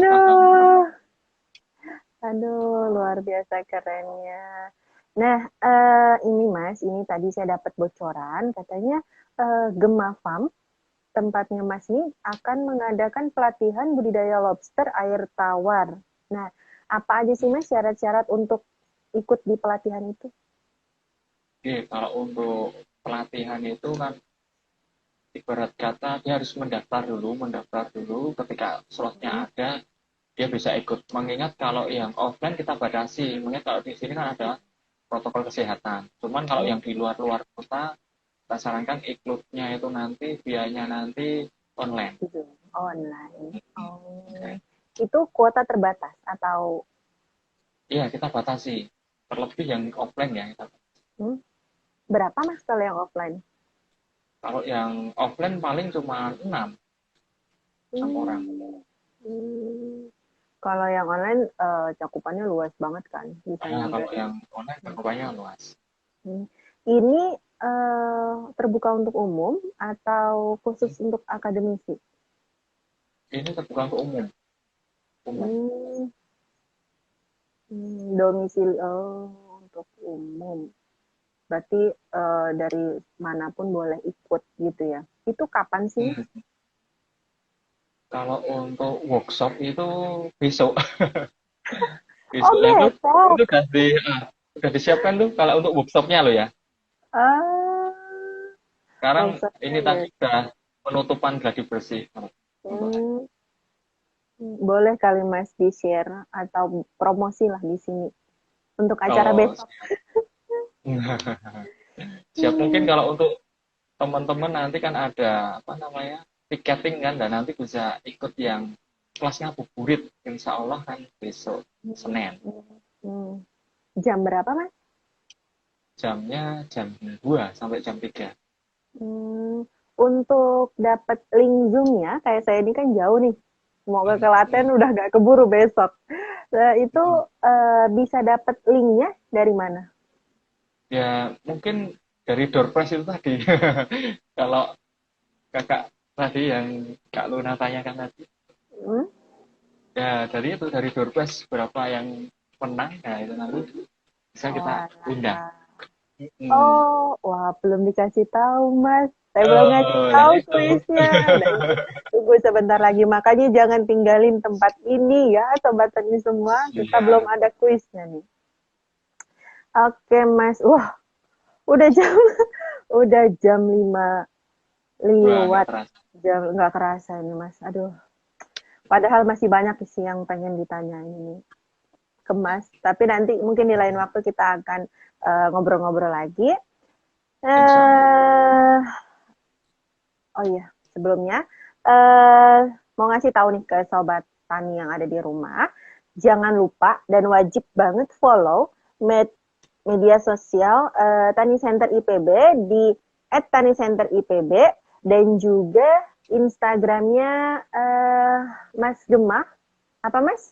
Alhamdulillah. Aduh, aduh, luar biasa kerennya. Nah, ini Mas, ini tadi saya dapat bocoran, katanya Gema Farm tempatnya Mas ini akan mengadakan pelatihan budidaya lobster air tawar. Nah, apa aja sih Mas syarat-syarat untuk ikut di pelatihan itu? Oke, kalau untuk pelatihan itu kan ibarat kata dia harus mendaftar dulu ketika slotnya Hmm. ada dia bisa ikut. Mengingat kalau yang offline kita batasi, mengingat kalau di sini kan ada protokol kesehatan. Cuman kalau yang di luar-luar kota, kita sarankan ikutnya itu nanti biayanya nanti online. Gitu. Online. Oh. Oke. Itu kuota terbatas atau Iya, kita batasi. Terlebih yang offline ya. hmm, berapa Mas kalau yang offline? Kalau yang offline paling cuma 6 orang. Hmm. Hmm. Kalau yang online cakupannya luas banget kan, bisa Nah, nyampe. kalau yang online cakupannya luas. Hmm. Ini terbuka untuk umum atau khusus untuk akademisi? Ini terbuka untuk umum. Umum. Hmm. Domisili untuk umum. Berarti dari manapun boleh ikut gitu ya. Itu kapan sih? Hmm. Kalau untuk workshop itu besok. Oh Besoknya tuh besok. itu udah disiapkan tuh kalau untuk workshopnya lo ya. Ah, Sekarang workshopnya ini tadi besok. udah penutupan gladi bersih untuk Hmm, boleh kali Mas di-share atau promosi lah di sini untuk acara oh besok. siap mungkin Hmm. kalau untuk teman-teman nanti kan ada apa namanya tiketing kan dan nanti bisa ikut yang kelasnya buburit insya Allah kan besok Senin Hmm. Jam berapa Mas? jamnya jam 2 sampai jam 3. Hmm, untuk dapat link Zoom-nya, kayak saya ini kan jauh nih. Semoga ke Klaten udah gak keburu besok. Nah, itu bisa dapat linknya dari mana? Ya mungkin dari door prize itu tadi kalau kakak tadi yang Kak Luna tanyakan tadi Hmm? ya dari itu dari door prize berapa yang menang nah itu nanti bisa Oh, kita undang. alah. Hmm. Oh, wah belum dikasih tahu Mas. Saya belum ngasih Oh, tahu ya itu. kuisnya. Udah ini tunggu sebentar lagi. Makanya jangan tinggalin tempat ini ya, sobat tani semua. Kita belum Siap. ada kuisnya nih. Oke Mas. Wah, udah jam udah jam 5 Wah, nggak lewat. terasa. Jam nggak kerasa ini Mas. Aduh. Padahal masih banyak sih yang pengen ditanyain ini ke Mas. Tapi nanti mungkin di lain waktu kita akan ngobrol-ngobrol lagi. Insya Allah. Eh, oh iya, sebelumnya eh mau ngasih tahu nih ke sobat tani yang ada di rumah, jangan lupa dan wajib banget follow media sosial Tani Center IPB di @tanicenteripb dan juga Instagramnya Mas Gemah, apa Mas?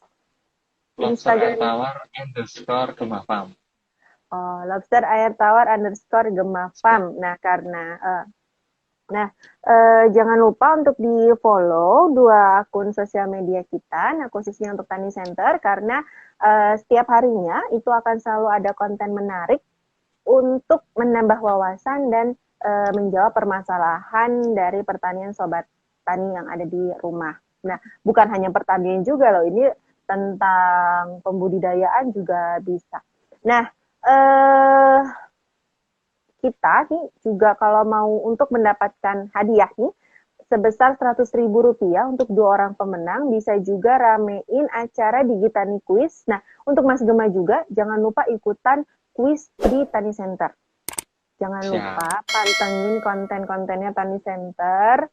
Lobster air Instagram tawar _Gemah Farm. Lobster air tawar underscore Gemah Farm. Nah, karena Nah, jangan lupa untuk di-follow dua akun sosial media kita, nah khususnya untuk Tani Center, karena setiap harinya itu akan selalu ada konten menarik untuk menambah wawasan dan menjawab permasalahan dari pertanian sobat tani yang ada di rumah. Nah, bukan hanya pertanian juga loh, ini tentang pembudidayaan juga bisa. Nah, eh, kita nih juga kalau mau untuk mendapatkan hadiah nih sebesar Rp100.000 untuk 2 orang pemenang, bisa juga ramein acara Digitani Quiz. Nah, untuk Mas Gema juga jangan lupa ikutan quiz di Tani Center. Jangan lupa Siap. pantengin konten-kontennya Tani Center.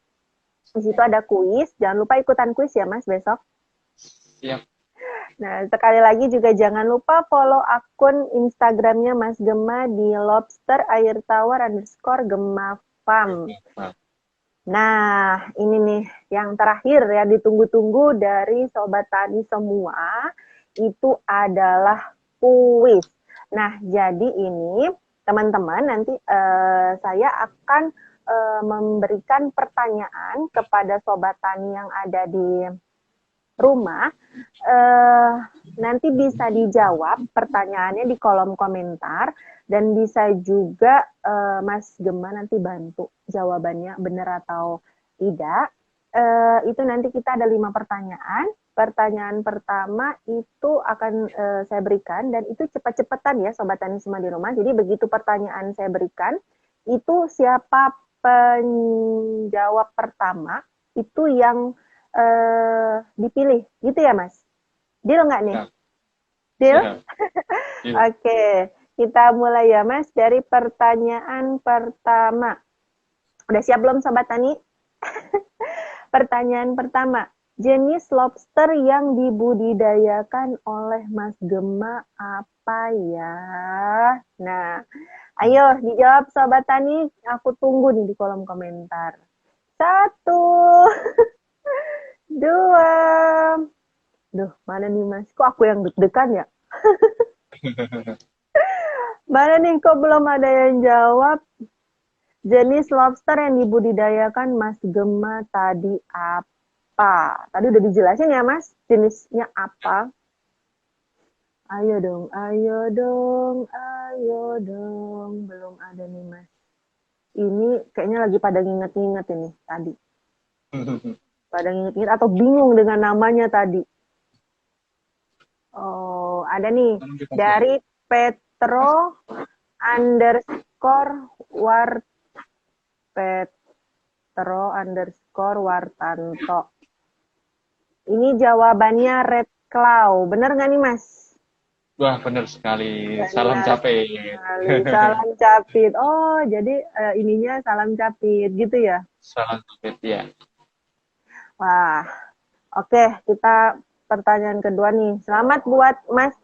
Di situ ada kuis, jangan lupa ikutan kuis ya Mas besok. Siap. Nah, sekali lagi juga jangan lupa follow akun Instagramnya Mas Gema di lobster air tawar underscore Gema Farm. Nah, ini nih yang terakhir ya ditunggu-tunggu dari Sobat Tani semua, itu adalah kuis. Nah, jadi ini teman-teman nanti saya akan memberikan pertanyaan kepada Sobat Tani yang ada di rumah. Nanti bisa dijawab pertanyaannya di kolom komentar dan bisa juga Mas Gema nanti bantu jawabannya benar atau Tidak. Itu nanti kita ada 5 pertanyaan. Pertanyaan pertama itu akan saya berikan, dan itu cepat-cepatan ya Sobat Tani semua di rumah. Jadi begitu pertanyaan saya berikan, itu siapa penjawab pertama itu yang dipilih, gitu ya Mas? Deal nggak nih? Siap. Deal? Siap. Yuk. Oke, kita mulai ya Mas dari pertanyaan pertama. Udah siap belum Sobat Tani? Pertanyaan pertama, jenis lobster yang dibudidayakan oleh Mas Gema apa ya? Nah, ayo dijawab Sobat Tani, aku tunggu nih di kolom komentar. 1, 2, duh mana nih Mas? Kok aku yang deg-degan ya? Mana nih kok belum ada yang jawab? Jenis lobster yang dibudidayakan Mas Gema tadi apa? Tadi udah dijelasin ya Mas, jenisnya apa? Ayo dong, ayo dong, ayo dong. Belum ada nih Mas. Ini kayaknya lagi pada nginget-nginget ini tadi. Pada nginget-nginget atau bingung dengan namanya tadi. Oh, ada nih. Dari Petro underscore Wartanto. Ini jawabannya Red Claw. Bener nggak nih Mas? Wah, benar sekali. Benar Salam capek. sekali. Salam capit. Oh, jadi ininya salam capit gitu ya? Salam capek ya. Wah, oke. Kita pertanyaan kedua nih. Selamat buat Mas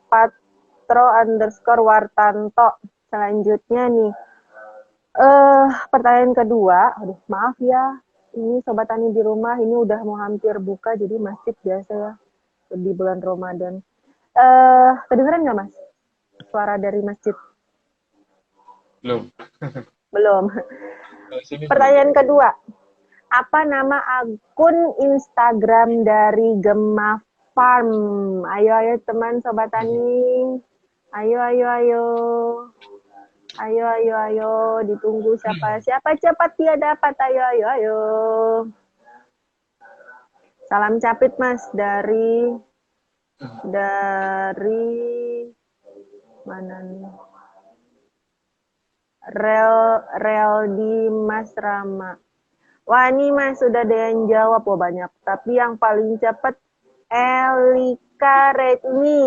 Patro underscore Wartanto. Selanjutnya nih. Pertanyaan kedua. Aduh, maaf ya. Ini Sobat Tani di rumah. Ini udah mau hampir buka. Jadi masjid biasa ya. Di bulan Ramadan. Kedengeran nggak Mas? Suara dari masjid? Belum. Belum. Pertanyaan kedua. Apa nama akun Instagram dari Gema Farm? Ayo teman Sobat Tani. Ayo. Ayo. Ditunggu siapa cepat dia dapat. Ayo. Salam capit Mas dari mana nih? Rel di Mas Rama. Wah ini Mas sudah ada yang jawab banyak. Tapi yang paling cepat Elika Redmi.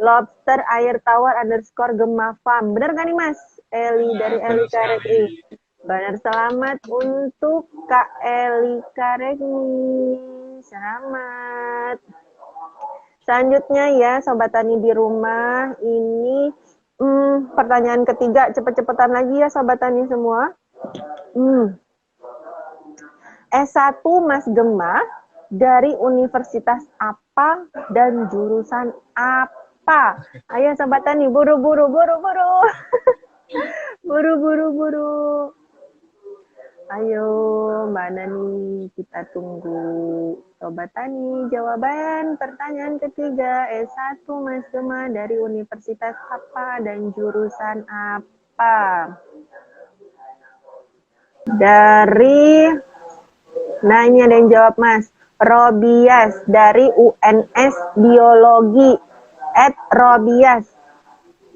Lobster air tawar underscore Gema Farm. Bener gak nih Mas? Dari Elika Redmi. Benar, selamat untuk Kak Elika Redmi. Selamat. Selanjutnya ya Sobat Tani di rumah, ini pertanyaan ketiga, cepet-cepetan lagi ya Sobat Tani semua. S1 Mas Gema dari universitas apa dan jurusan apa? Ayo Sobat Tani, buru. Buru. Ayo, mana nih? Kita tunggu. Sobat Tani, jawaban pertanyaan ketiga. S1 Mas Gema dari universitas apa dan jurusan apa? Dari nanya dan jawab Mas. Robias dari UNS Biologi. @Robias.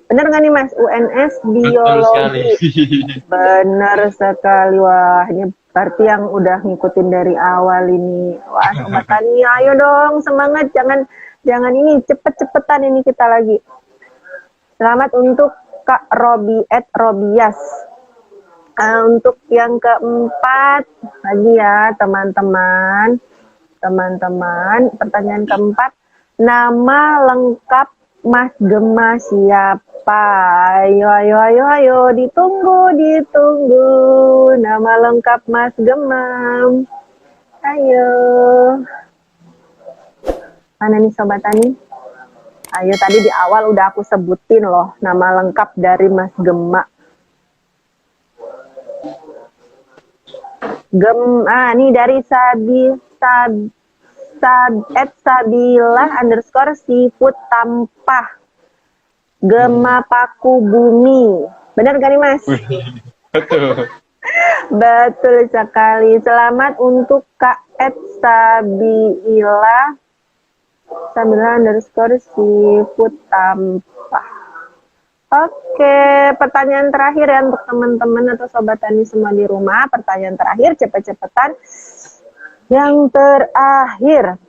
Bener nggak nih Mas? UNS Biologi. Bener sekali. Wah, ini berarti yang udah ngikutin dari awal ini. Wah, Sobat Tani, ayo dong semangat. Jangan ini cepet-cepetan ini kita lagi. Selamat untuk Kak Robias. Untuk yang keempat lagi ya teman-teman. Pertanyaan keempat. Nama lengkap Mas Gema siapa? Ayo. Ditunggu. Nama lengkap Mas Gema. Ayo. Mana nih Sobat Tani? Ayo, tadi di awal udah aku sebutin loh nama lengkap dari Mas Gema. Nih dari Sabila underscore seafood tampah. Gema paku bumi. Benar gak nih Mas? Betul. Betul sekali. Selamat untuk Kak Ed Sabila underscore seafood tampah. Oke, pertanyaan terakhir ya untuk teman-teman atau sobat tani semua di rumah. Pertanyaan terakhir, cepet-cepetan. Yang terakhir,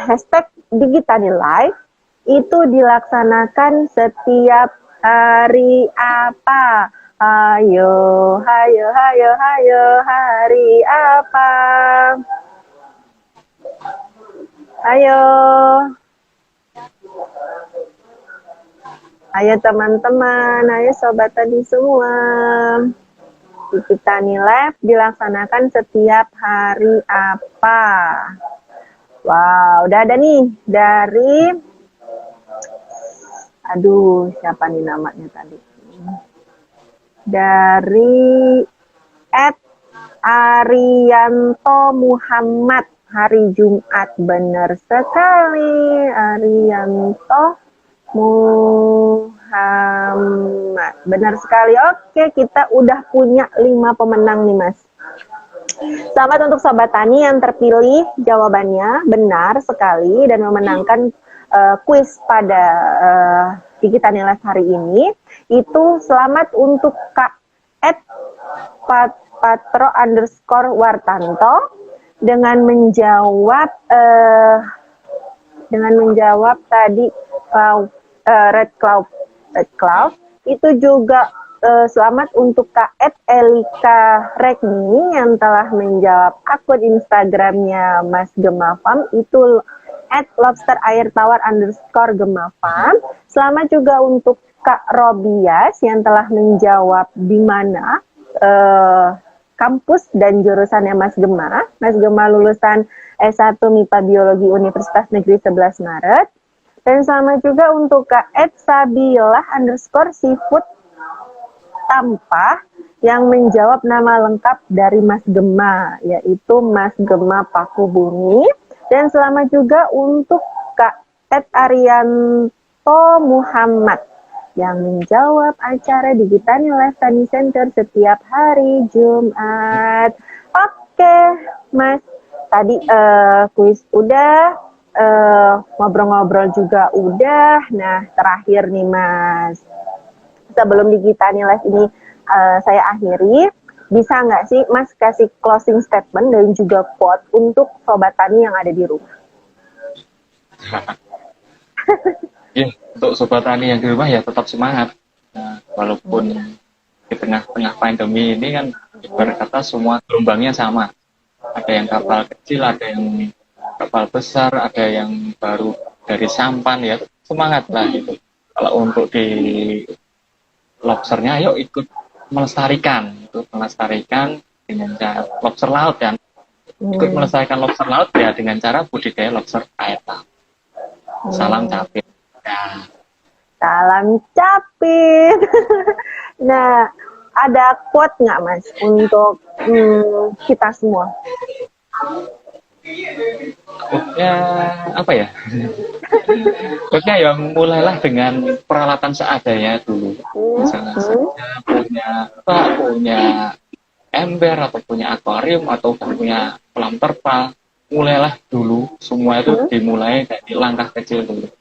hashtag Digitani Live itu dilaksanakan setiap hari apa? Hayo, hayo, hayo, hayo, hari apa? Ayo. Ayo teman-teman, ayo sobat tadi semua. Digitani Live dilaksanakan setiap hari apa? Wow, udah ada nih dari, aduh siapa nih namanya tadi? Dari @Arianto Muhammad, hari Jumat, benar sekali, Arianto Muhammad, benar sekali. Oke, kita udah punya 5 pemenang nih Mas. Selamat untuk sobat tani yang terpilih jawabannya benar sekali dan memenangkan kuis pada Digitani Live hari ini. Itu selamat untuk Kak Ed Patro underscore Wartanto dengan menjawab tadi Red Cloud. Itu juga selamat untuk Kak Ed Elika Regni yang telah menjawab akun Instagramnya Mas Gema Farm, itu @lobsterairtawar underscore Gema Farm. Selamat juga untuk Kak Robias yang telah menjawab di mana kampus dan jurusannya Mas Gema. Mas Gema lulusan S1 MIPA Biologi Universitas Negeri 11 Maret. Dan selamat juga untuk Kak Ed Sabila underscore seafood tampah yang menjawab nama lengkap dari Mas Gema, yaitu Mas Gema Paku Bumi. Dan selamat juga untuk Kak Ed Arianto Muhammad yang menjawab acara Digitani Live Tani Center setiap hari Jumat. Oke, Mas. Tadi kuis udah, ngobrol-ngobrol juga udah. Nah, terakhir nih Mas. Sebelum Digitani Live ini saya akhiri, bisa nggak sih Mas kasih closing statement dan juga quote untuk sobat tani yang ada di rumah? Ya, untuk sobat tani yang di rumah ya tetap semangat. Nah, walaupun di tengah-tengah pandemi ini kan ibarat kata semua gelombangnya sama. Ada yang kapal kecil, ada yang kapal besar, ada yang baru dari sampan ya. Semangat lah gitu. Kalau untuk di lobsternya, yuk ikut melestarikan dengan cara lobster laut kan. Ikut melestarikan lobster laut ya dengan cara budidaya lobster air tawar. Salam capit. Ya. Salam capit. Nah, ada quote nggak Mas untuk kita semua? Ya apa ya? Pokoknya ya mulailah dengan peralatan seadanya dulu. Misalnya saja punya ember atau punya akuarium atau punya kolam terpal, mulailah dulu. Semua itu dimulai dari langkah kecil dulu.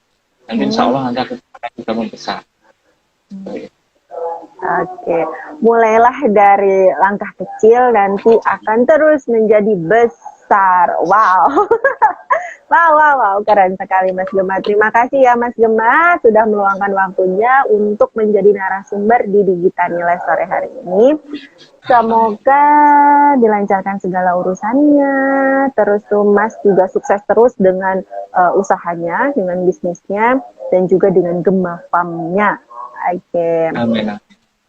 Dan insya Allah nanti akan juga membesar. Oke, mulailah dari langkah kecil, nanti akan terus menjadi besar. Wow. Wow, keren sekali Mas Gema. Terima kasih ya Mas Gema sudah meluangkan waktunya untuk menjadi narasumber di Digitani Live sore hari ini. Semoga dilancarkan segala urusannya. Terus tuh Mas juga sukses terus dengan usahanya, dengan bisnisnya, dan juga dengan Gema Farm-nya. Oke.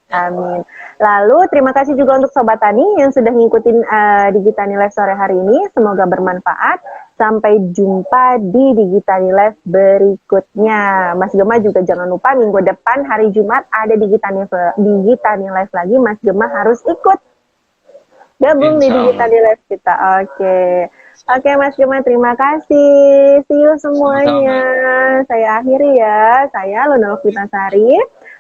Amin. Lalu terima kasih juga untuk Sobat Tani yang sudah ngikutin Digitani Live sore hari ini. Semoga bermanfaat. Sampai jumpa di Digitani Live berikutnya. Mas Gema juga jangan lupa minggu depan hari Jumat ada Digitani Live lagi. Mas Gema harus ikut gabung di Digitani Live kita. Oke Mas Gema, terima kasih. See you semuanya. Saya akhiri ya. Saya Luna Lokvitasari.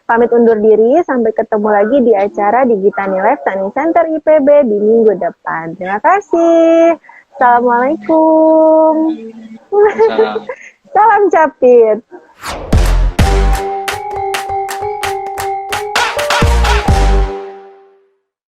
pamit undur diri. Sampai ketemu lagi di acara Digitani Live Tani Center IPB di minggu depan. Terima kasih. Assalamualaikum. Salam. Salam capit.